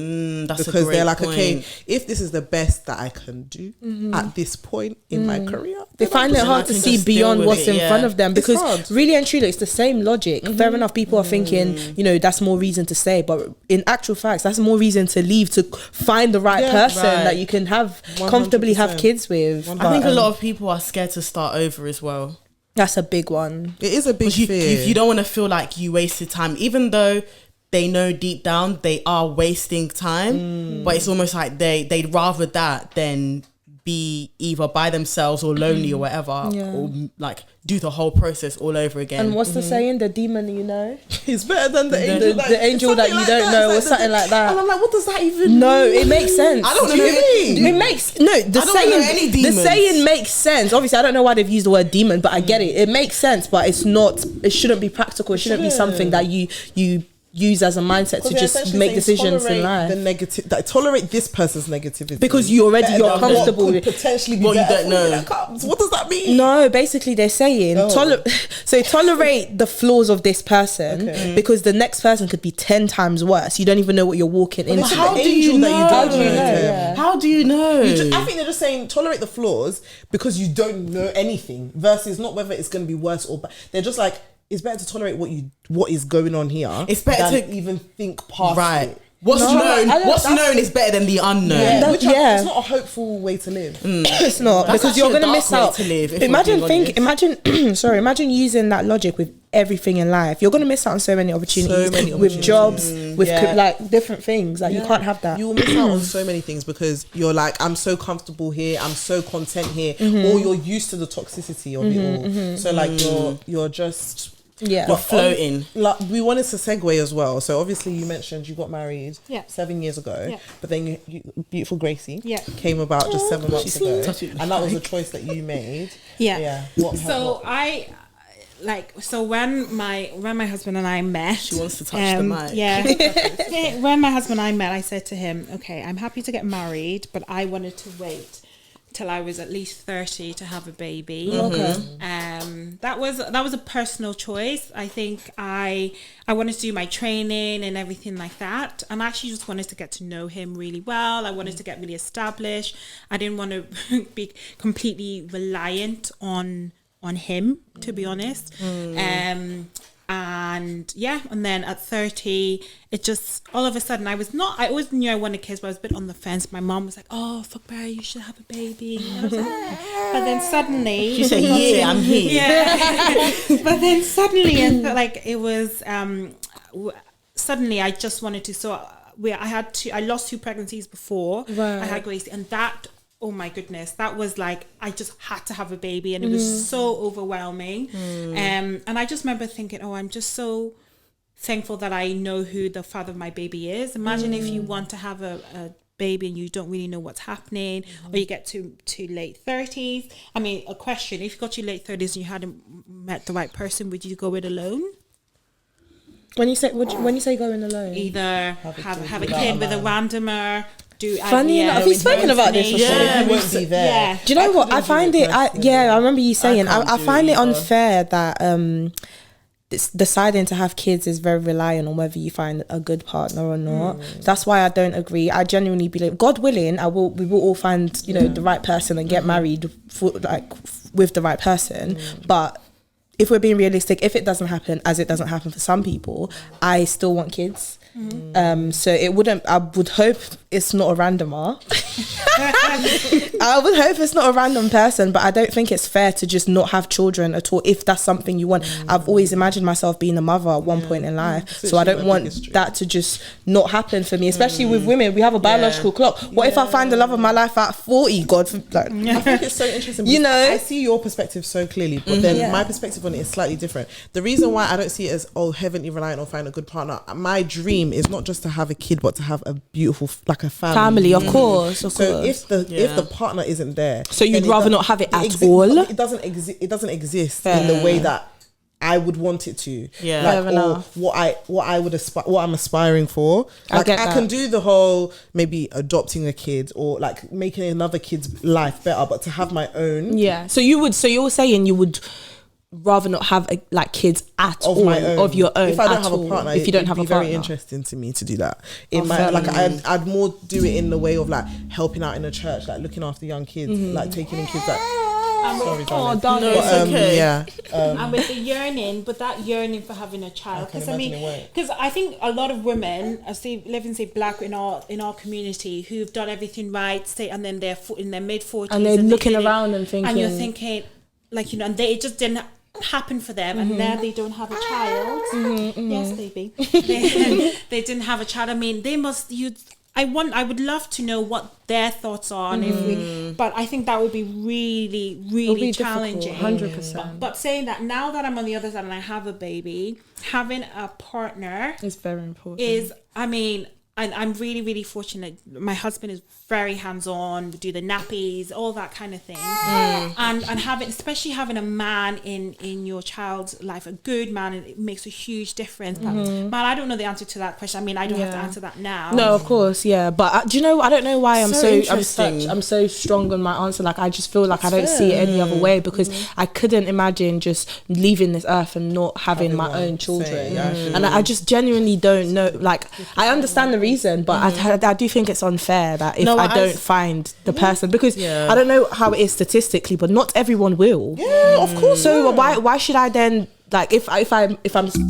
That's Because a great they're like, point. okay, if this is the best that I can do at this point in my career, they then find it I'm hard I to can see just deal beyond with what's it, in yeah. front of them, It's because hard. really and truly it's the same logic. Fair enough, people are thinking, you know, that's more reason to stay, but in actual facts that's more reason to leave, to find the right Yeah, person right. that you can have comfortably have 100%. kids with. I think a lot of people are scared to start over as well. That's a big one. it is a big Because fear. you don't want to feel like you wasted time, even though they know deep down they are wasting time. But it's almost like they'd rather that than be either by themselves or lonely or whatever, Yeah. or like do the whole process all over again. And what's the saying? The demon you know? It's better than the angel. the angel that you don't know, or something like that. And I'm like, what does that even No, mean? it makes sense. I don't Do know. you mean? It makes no. The don't saying, know any the demons. saying makes sense. Obviously, I don't know why they've used the word demon, but I get it. It makes sense, but it's not. It shouldn't be practical. It shouldn't be something that you use as a mindset to just make decisions in life. The negative, that tolerate this person's negativity Because you're better you're than comfortable what with could potentially be what you better don't for know. that comes. What does that mean? No, basically they're saying Oh. tolerate the flaws of this person because the next person could be 10 times worse. You don't even know what you're walking into. it's How the do you angel that you know? don't How do you know? Tim. Yeah. How do you know? I think they're just saying tolerate the flaws because you don't know anything versus not whether it's going to be worse or bad. They're just like, it's better to tolerate what is going on here. It's better than to- even think past Right. it. What's No, known? I don't- What's that's- known is better than the unknown. Yeah. Which Yeah. it's not a hopeful way to live. It's not, That's because you're actually going a to dark miss way out. to live, if we're Imagine being honest. imagine using that logic with everything in life. You're going to miss out on so many opportunities, many with jobs, with Yeah. like different things. Like you can't have that. You will miss out on so many things because you're like, I'm so comfortable here, I'm so content here, or you're used to the toxicity of it all. So like you're just Yeah. You're floating. Like we wanted to segue as well. So obviously you mentioned you got married 7 years ago, Yeah. but then you beautiful Gracie came about just 7 months ago, touch it. and that was a choice that you made. Yeah. What, So so when my husband and I met, She wants to touch the mic. Yeah. When my husband and I met, I said to him, okay, I'm happy to get married, but I wanted to wait till I was at least 30 to have a baby. Okay. That was a personal choice. I think I wanted to do my training and everything like that, and I actually just wanted to get to know him really well. I wanted to get really established. I didn't want to be completely reliant on him, to be honest. And then at 30, it just all of a sudden I always knew I wanted kids, but I was a bit on the fence. My mom was like, oh fuck Barry, you should have a baby. And I was like, but then suddenly She said, yeah, I'm here. yeah. But then suddenly it was suddenly I just wanted to, I lost 2 pregnancies before I had Gracie, and that, oh my goodness, that was like, I just had to have a baby, and it was so overwhelming. And I just remember thinking, oh, I'm just so thankful that I know who the father of my baby is. Imagine if you want to have a baby and you don't really know what's happening, or you get to late 30s. I mean, a question, if you got to late 30s and you hadn't met the right person, would you go it alone? When you say going alone, Either have a kid with a randomer, do funny enough, have you spoken about this before? Yeah, you won't be there. Yeah. Do you know what? I find it. I remember you saying. I find it unfair that deciding to have kids is very reliant on whether you find a good partner or not. That's why I don't agree. I genuinely believe, God willing, we will all find the right person and get married with the right person. But if we're being realistic, if it doesn't happen, as it doesn't happen for some people, I still want kids. So I would hope it's not a randomer. I would hope it's not a random person, but I don't think it's fair to just not have children at all if that's something you want. I've always imagined myself being a mother at one point in life, so I don't want that to just not happen for me, especially with women. We have a biological clock. What if I find the love of my life at 40? I think it's so interesting. I see your perspective so clearly, but then my perspective on it is slightly different. The reason why I don't see it as heavily reliant on finding a good partner, my dream is not just to have a kid, but to have a beautiful, like a family. Of course. So if the partner isn't there, so you'd rather not have it at all. It doesn't exist in the way that I would want it to. Or what I'm aspiring for. Like I can do the whole maybe adopting a kid or like making another kid's life better, but to have my own. Yeah. So you're saying you would rather not have kids at all my own. Of your own. If I don't have a partner, if you don't have a partner, very interesting to me to do that. I'd more do it in the way of like helping out in the church, like looking after young kids, like taking in kids. Like, sorry, darling. No, it's okay. Yeah. And with the yearning, but that yearning for having a child, because I think a lot of women, live in Black in our community, who've done everything right, and then they're in their mid-40s, and they're looking around and thinking, and you're thinking, and it just didn't happen for them, and now they don't have a child. Yes, baby. They didn't have a child. I mean, they must. I would love to know what their thoughts are on but I think that would be really, really challenging. 100%. But saying that, now that I'm on the other side and I have a baby, having a partner is very important. I'm really, really fortunate. My husband is very hands-on, do the nappies, all that kind of thing. And especially having a man in your child's life, a good man, it makes a huge difference. But I don't know the answer to that question. I mean, I don't have to answer that now. No, of course, yeah. But do you know, I don't know why I'm so strong on my answer. Like, I just feel like I don't see it any other way, because I couldn't imagine just leaving this earth and not having my own children. And I just genuinely don't know. Like, I understand the reason, but I do think it's unfair that if I don't find the person, because I don't know how it is statistically, but not everyone will. Yeah, of course. So why should I then, like, if I'm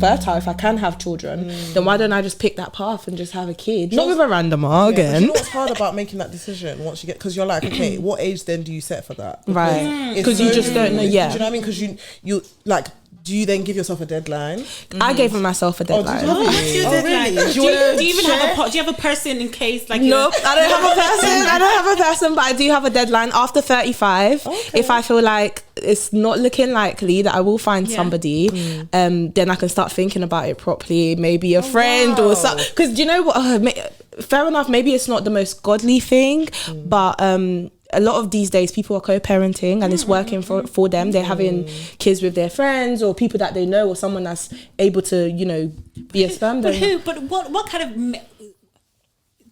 fertile, if I can have children, then why don't I just pick that path and just have a kid? Not with a randomer again. But you know what's hard about making that decision once you get, because you're like, okay, what age then do you set for that? Right. Because you just don't know. Yeah. Do you know what I mean? Because you like, do you then give yourself a deadline? I gave myself a deadline. What's your deadline? Do you have a person in case, like? Nope, I don't have a person. I don't have a person, but I do have a deadline after 35. Okay. If I feel like it's not looking likely that I will find somebody, then I can start thinking about it properly. Maybe a friend or something. Because do you know what? Fair enough. Maybe it's not the most godly thing, but a lot of these days people are co-parenting and it's working for them. They're having kids with their friends or people that they know or someone that's able to, you know, be a sperm donor. But what kind of...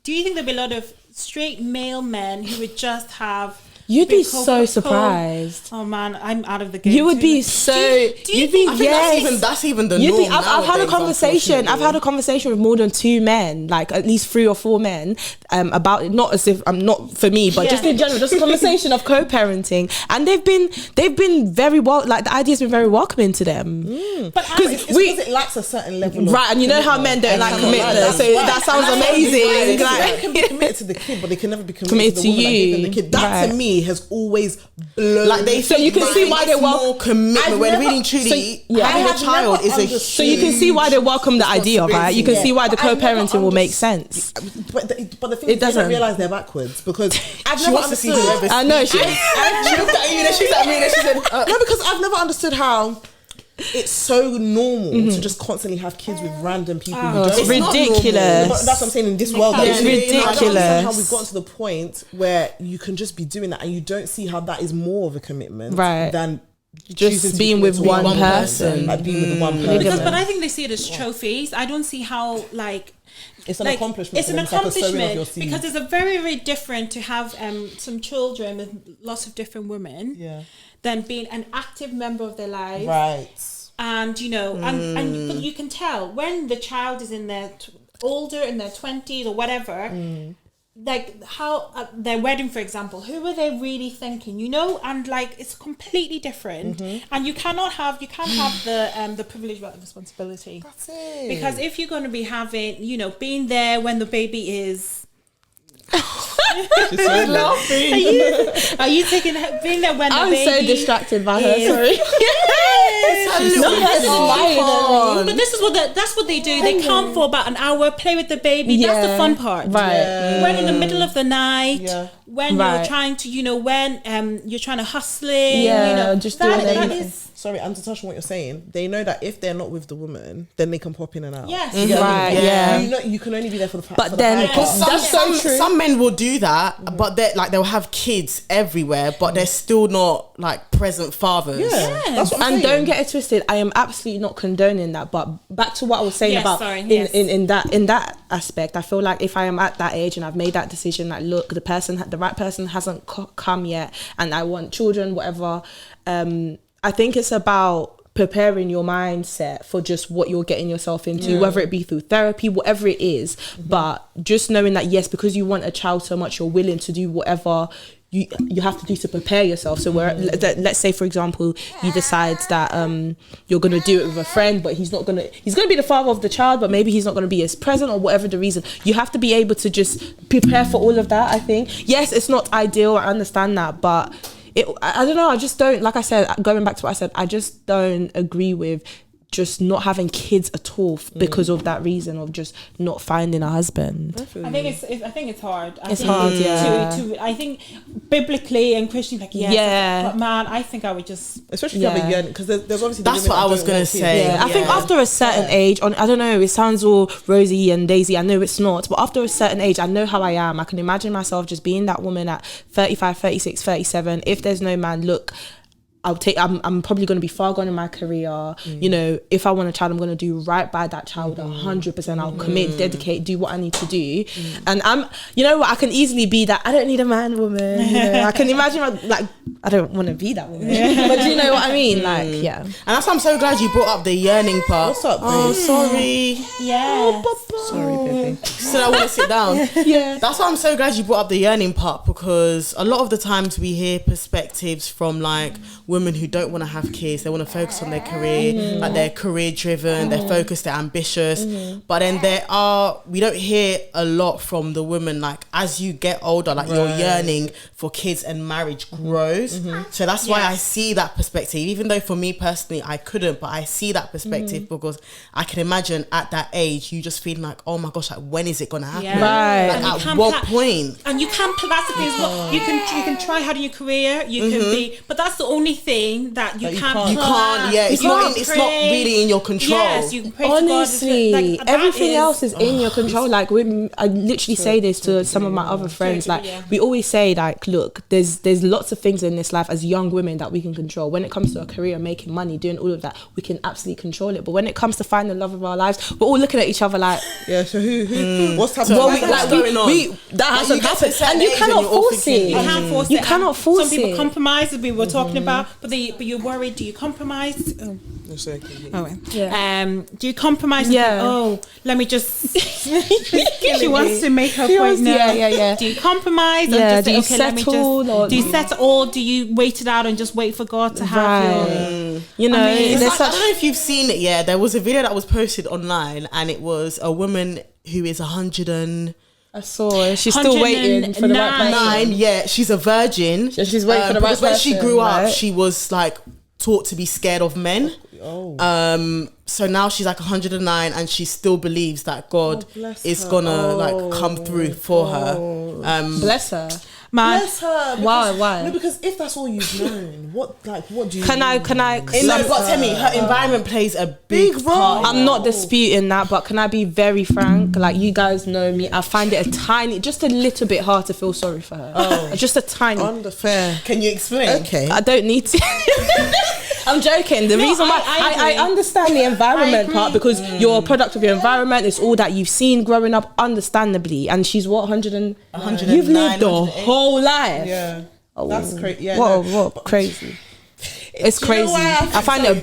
Do you think there'll be a lot of straight male men who would just have... You'd be so surprised. Oh man, I'm out of the game. You would be so. I think that's even the norm. I've had a conversation. I've had a conversation with more than 2 men, like at least 3 or 4 men, about it. Not as if I'm not for me, but just in general, just a conversation of co-parenting, and they've been very well. Like the idea's been very welcoming to them. But because it lacks a certain level, right? And you know how men don't like commitment, so that sounds amazing. They can be committed to the kid, but they can never be committed to the woman that gave them the kid. That to me has always blown. Like they, so you can see why they welcome commitment when really truly having a child is a huge. So you can see why they welcome the idea, right? You can see why the co-parenting will make sense. But the thing is, they don't realize they're backwards because I've never understood. I know she looked at you and she's at me and she said, "No," because I've never understood how. It's so normal to just constantly have kids with random people. It's ridiculous. But that's what I'm saying in this world. It's ridiculous. I don't understand how we've gotten to the point where you can just be doing that and you don't see how that is more of a commitment than just being with one person. Like being with one person. But I think they see it as trophies. I don't see how it's an accomplishment. It's an accomplishment because it's a very, very different to have some children with lots of different women than being an active member of their life. Right. And, you know, and but you can tell when the child is in their older, in their 20s or whatever, like how at their wedding, for example, who were they really thinking, you know? And like it's completely different. And you can't have the privilege without the responsibility. That's it. Because if you're going to be having, you know, being there when the baby is laughing. Are you being there when the baby? I'm so distracted by her. Sorry. But this is that's what they do. They come for about an hour, play with the baby. That's the fun part. Right. When in the middle of the night, when you're trying to, you know, when you're trying to hustle it, you know, just doing everything. Sorry, and to touch on what you're saying, they know that if they're not with the woman, then they can pop in and out. Yes. You know, you can only be there for the part. But then, that's so true. Some men will do that, but they're like they'll have kids everywhere, but they're still not like present fathers. Yeah. That's what I'm and saying. don't get it twisted. I am absolutely not condoning that. But back to what I was saying about in that aspect, I feel like if I am at that age and I've made that decision, like look, the right person hasn't come yet, and I want children, whatever. I think it's about preparing your mindset for just what you're getting yourself into, whether it be through therapy, whatever it is. But just knowing that, yes, because you want a child so much, you're willing to do whatever you have to do to prepare yourself. So let's say, for example, you decide that you're going to do it with a friend, but he's going to be the father of the child, but maybe he's not going to be as present or whatever the reason. You have to be able to just prepare for all of that, I think. Yes, it's not ideal, I understand that, but I don't know, I just don't, like I said, going back to what I said, I just don't agree with just not having kids at all because of that reason of just not finding a husband. I think it's hard. It's hard, I think biblically and Christian, like but man, I think I would just, especially if you have a yearning, because there's obviously that's what I was gonna say. I think after a certain age, I don't know, it sounds all rosy and daisy, I know it's not, but after a certain age, I know how I am. I can imagine myself just being that woman at 35, 36, 37. If there's no man, look, I'm probably going to be far gone in my career. You know, if I want a child, I'm going to do right by that child 100%. I'll commit, dedicate, do what I need to do. And you know what, I can easily be that, I don't need a man, woman. You know, I can imagine, like, I don't want to be that woman. But do you know what I mean? Like, yeah. And that's why I'm so glad you brought up the yearning part. What's up, babe? Oh, sorry. Yeah. Sorry, baby. So I want to sit down. That's why I'm so glad you brought up the yearning part, because a lot of the times we hear perspectives from like women who don't want to have kids. They want to focus on their career, like they're career driven, they're focused, they're ambitious. But then we don't hear a lot from the women, like as you get older, like your yearning for kids and marriage grows. So that's why I see that perspective, even though for me personally I couldn't, but I see that perspective because I can imagine at that age you just feel like, oh my gosh, like when is it gonna happen? Right. Like at what point? And you can't, that's the thing as well. You can try hard in your career, you can be, but that's the only anything that you can't. You can't. Yeah, it's not. It's not really in your control. Yes, you can pray Honestly, to God. Like, everything else is in your control. Like I literally say this to some of my other friends. Like we always say, like, look, there's lots of things in this life as young women that we can control. When it comes to a career, making money, doing all of that, we can absolutely control it. But when it comes to finding the love of our lives, we're all looking at each other like, yeah. So who? What's happening? What's going on? That hasn't happened, and you cannot force it. You can't force it. You cannot force it. Some people compromise, as we were talking about, but you're worried. Do you compromise? Do you compromise? Yeah. Oh, let me just. She wants to make her point now. Yeah. Do you compromise? Yeah. Or just Do you say, okay, settle? Do you settle, or do you wait it out and just wait for God to have your? You know, I don't know if you've seen it. Yeah, there was a video that was posted online, and it was a woman who is 100 and. I saw her. She's still waiting for the right person. Yeah, she's a virgin. So she's waiting for the right person. When she grew up, she was like taught to be scared of men. So now she's like 109, and she still believes that God is gonna like come through for her. Bless her. Bless her. Why? No, because if that's all you've known, what do you? Can I? No, but tell me, her environment plays a big role. I'm not disputing that, but can I be very frank? Like, you guys know me, I find it just a little bit hard to feel sorry for her. Just a tiny. Unfair. Can you explain? Okay. I don't need to. I'm joking. The reason why I understand the environment part, because you're a product of your environment. It's all that you've seen growing up, understandably. And she's what, 109? You've lived a whole life. Yeah. That's crazy. Yeah. What crazy. It's crazy. I find it a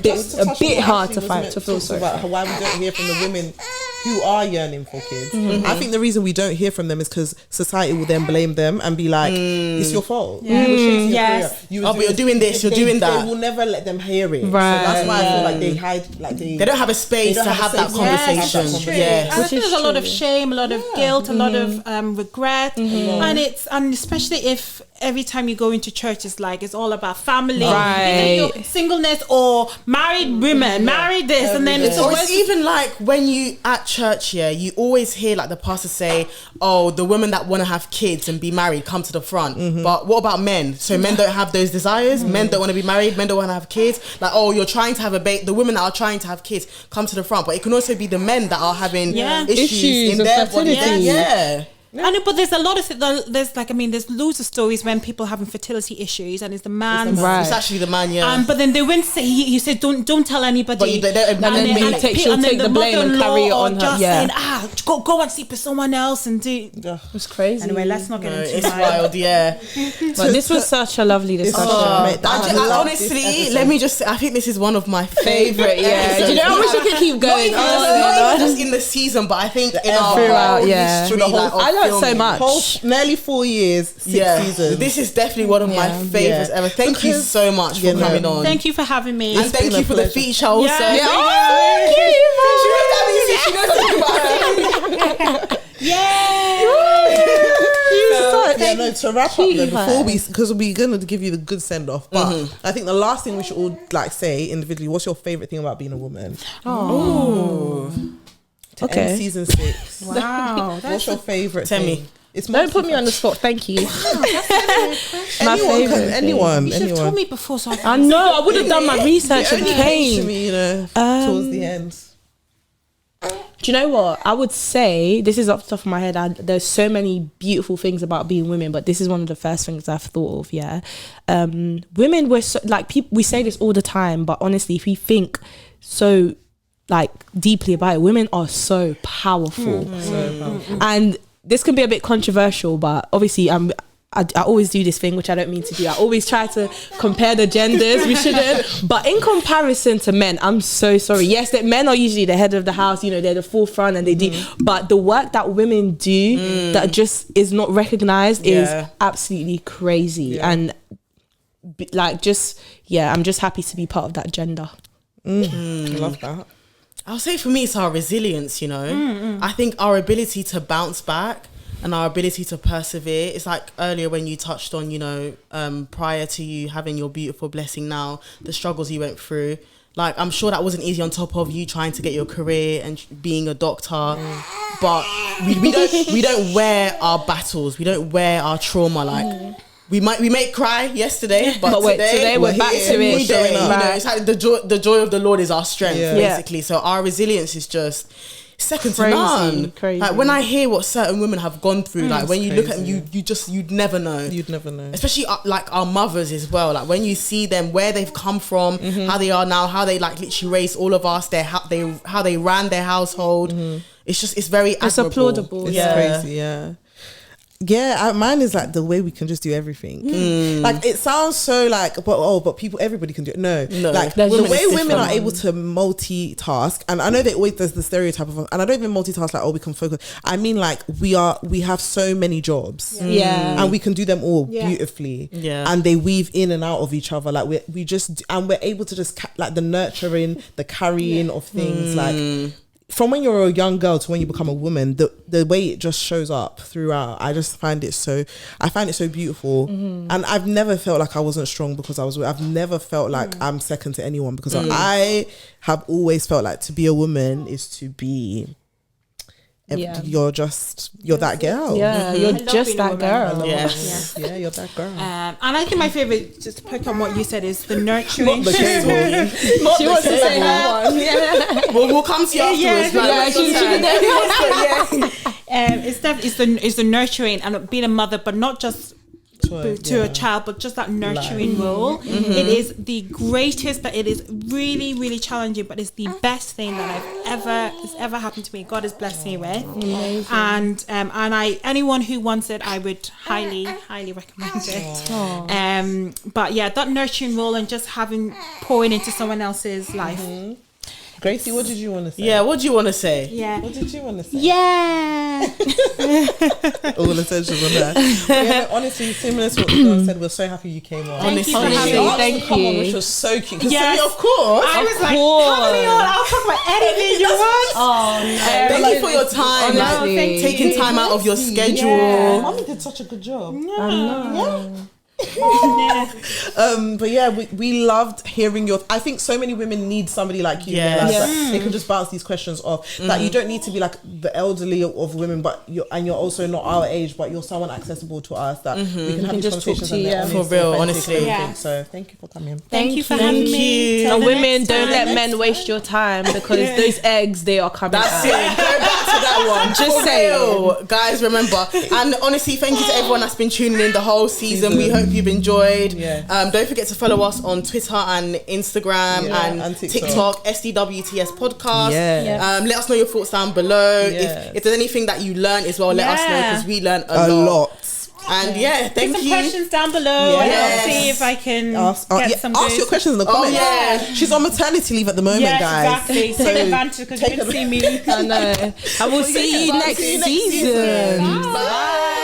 bit hard to feel sorry about why we don't hear from the women who are yearning for kids. I think the reason we don't hear from them is because society will then blame them and be like, it's your fault. Yes. But you're doing this, you're doing that. They will never let them hear it. Right. So that's why I feel like they hide, like they don't have a space to have that conversation. And I think there's a lot of shame, a lot of guilt, a lot of regret, and especially if every time you go into church, it's all about family, right? Singleness or married women, married this, and then it's even like when you at church, you always hear like the pastor say, "Oh, the women that want to have kids and be married come to the front." But what about men? So men don't have those desires. Men don't want to be married. Men don't want to have kids. Like, oh, you're trying to have a baby. The women that are trying to have kids come to the front, but it can also be the men that are having issues in their body. But there's a lot of there's loads of stories when people having fertility issues, and it's the man. Right. It's actually the man. But then they wouldn't say. He said, "Don't tell anybody." But she'll take the blame and carry it on her. Just saying, go and sleep with someone else and do. It's crazy. Anyway, let's not get into it. It's wild, yeah. But this was such a lovely discussion. Honestly, let me just say, I think this is one of my favorite. Do you know how much you can keep going? Not even just in the season, but I think in our throughout, history. I learned so much. Nearly 4 years, 6 seasons. This is definitely one of my favorites ever. Thank you so much for coming on. Thank you for having me. And thank you for the feature also. Thank you. To wrap up then, before because we're gonna give you the good send off, but I think the last thing we should all say individually, what's your favorite thing about being a woman? Okay. Season 6. Wow. What's your favorite Tell thing? me. Don't put me on the spot. Thank you. Anyone. You should have told me before, so I know. I would have done my research and came to me, towards the end. Do you know what? I would say, this is off the top of my head, there's so many beautiful things about being women, but this is one of the first things I've thought of, women were so, like, we say this all the time, but honestly, if we think so like deeply about it, women are so powerful. And this can be a bit controversial, but obviously I always do this thing, which I don't mean to do. I always try to compare the genders. We shouldn't. But in comparison to men, I'm so sorry. Yes, that men are usually the head of the house. They're the forefront and they do. But the work that women do that just is not recognized is absolutely crazy. And I'm just happy to be part of that gender. I love that. I'll say for me, it's our resilience, I think our ability to bounce back and our ability to persevere. It's like earlier when you touched on, prior to you having your beautiful blessing now, the struggles you went through. Like, I'm sure that wasn't easy on top of you trying to get your career and being a doctor. But we don't wear our battles. We don't wear our trauma. Like, we may cry yesterday, but But wait, today we're back here. to it. New day, it's like the joy of the Lord is our strength, Yeah. basically. So our resilience is just second Crazy, to none. crazy. Like when I hear what certain women have gone through, like when you look at them, crazy. you'd never know. You'd never know. Especially like our mothers as well. Like when you see them, where they've come from, how they are now, how they like literally raised all of us, how they ran their household. It's very admirable. applaudable. It's Yeah. crazy, yeah. Yeah, mine is like the way we can just do everything. Like it sounds so like, but everybody can do it. No. Like the There's way just women are different. able to multitask, and I know that always there's the stereotype of, and I don't even multitask like, oh, we can focus. I mean, like we have so many jobs, Yeah. and we can do them all Yeah. beautifully, Yeah. and they weave in and out of each other. Like we're able to just like the nurturing, the carrying of things, like. From when you're a young girl to when you become a woman, the way it just shows up throughout, I find it so beautiful. And I've never felt like I wasn't strong because I've never felt like I'm second to anyone, because I have always felt like to be a woman is to be you're that girl. Yeah, I you're love just being a that woman. girl. Yes. Yeah, you're that girl. And I think my favorite, just to pick on what you said, is the nurturing. Not the cable. She wants to say her one. Yeah. We'll come to you afterwards. It's the nurturing and being a mother, but not just to a child, but just that nurturing role. It is the greatest, but it is really, really challenging, but it's the best thing that has ever happened to me. God has blessed me with. Amazing. And anyone who wants it, I would highly recommend it. But yeah, that nurturing role and just pouring into someone else's life. Gracie, what did you want to say? Yeah, what do you want to say? Yeah. What did you want to say? Yeah. All attention on that. Yeah, honestly, similar to what Dawn said, we're so happy you came on. Thank you for Honestly, having me. thank Come on, you. which was so cute. Yes. Of course. I was like, how many I'll talk about anything you want. Oh no. Thank you for your time, like, Honestly. taking time out of your schedule. Yeah. Mommy did such a good job. But yeah, we loved hearing I think so many women need somebody like you. Yes. That they can just bounce these questions off. That you don't need to be like the elderly of women, but you're also not our age, but you're someone accessible to us that we can have these just talk conversations to and you, they're yeah. honest For real, and authentic honestly. and Yeah. everything. So thank you for coming. Thank you for having me. you. Till And the women, next don't time. let men waste your time, because those eggs, they are coming That's out. it. Go back to that one. Just For saying. real. Guys, remember. And honestly, thank you to everyone that's been tuning in the whole season. We hope you've enjoyed. Yeah. Don't forget to follow us on Twitter and Instagram and TikTok. SDWTS podcast. Yeah. Let us know your thoughts down below. Yes. If there's anything that you learned as well, let us know, because we learned A lot. And yeah, Put thank some you. questions down below, and Yes. I'll see if I can Ask some ask good. your questions in the comments. yeah. She's on maternity leave at the moment, Yes, guys. exactly. So Take advantage, because you take can see me. I know. And we'll see you next season. Bye.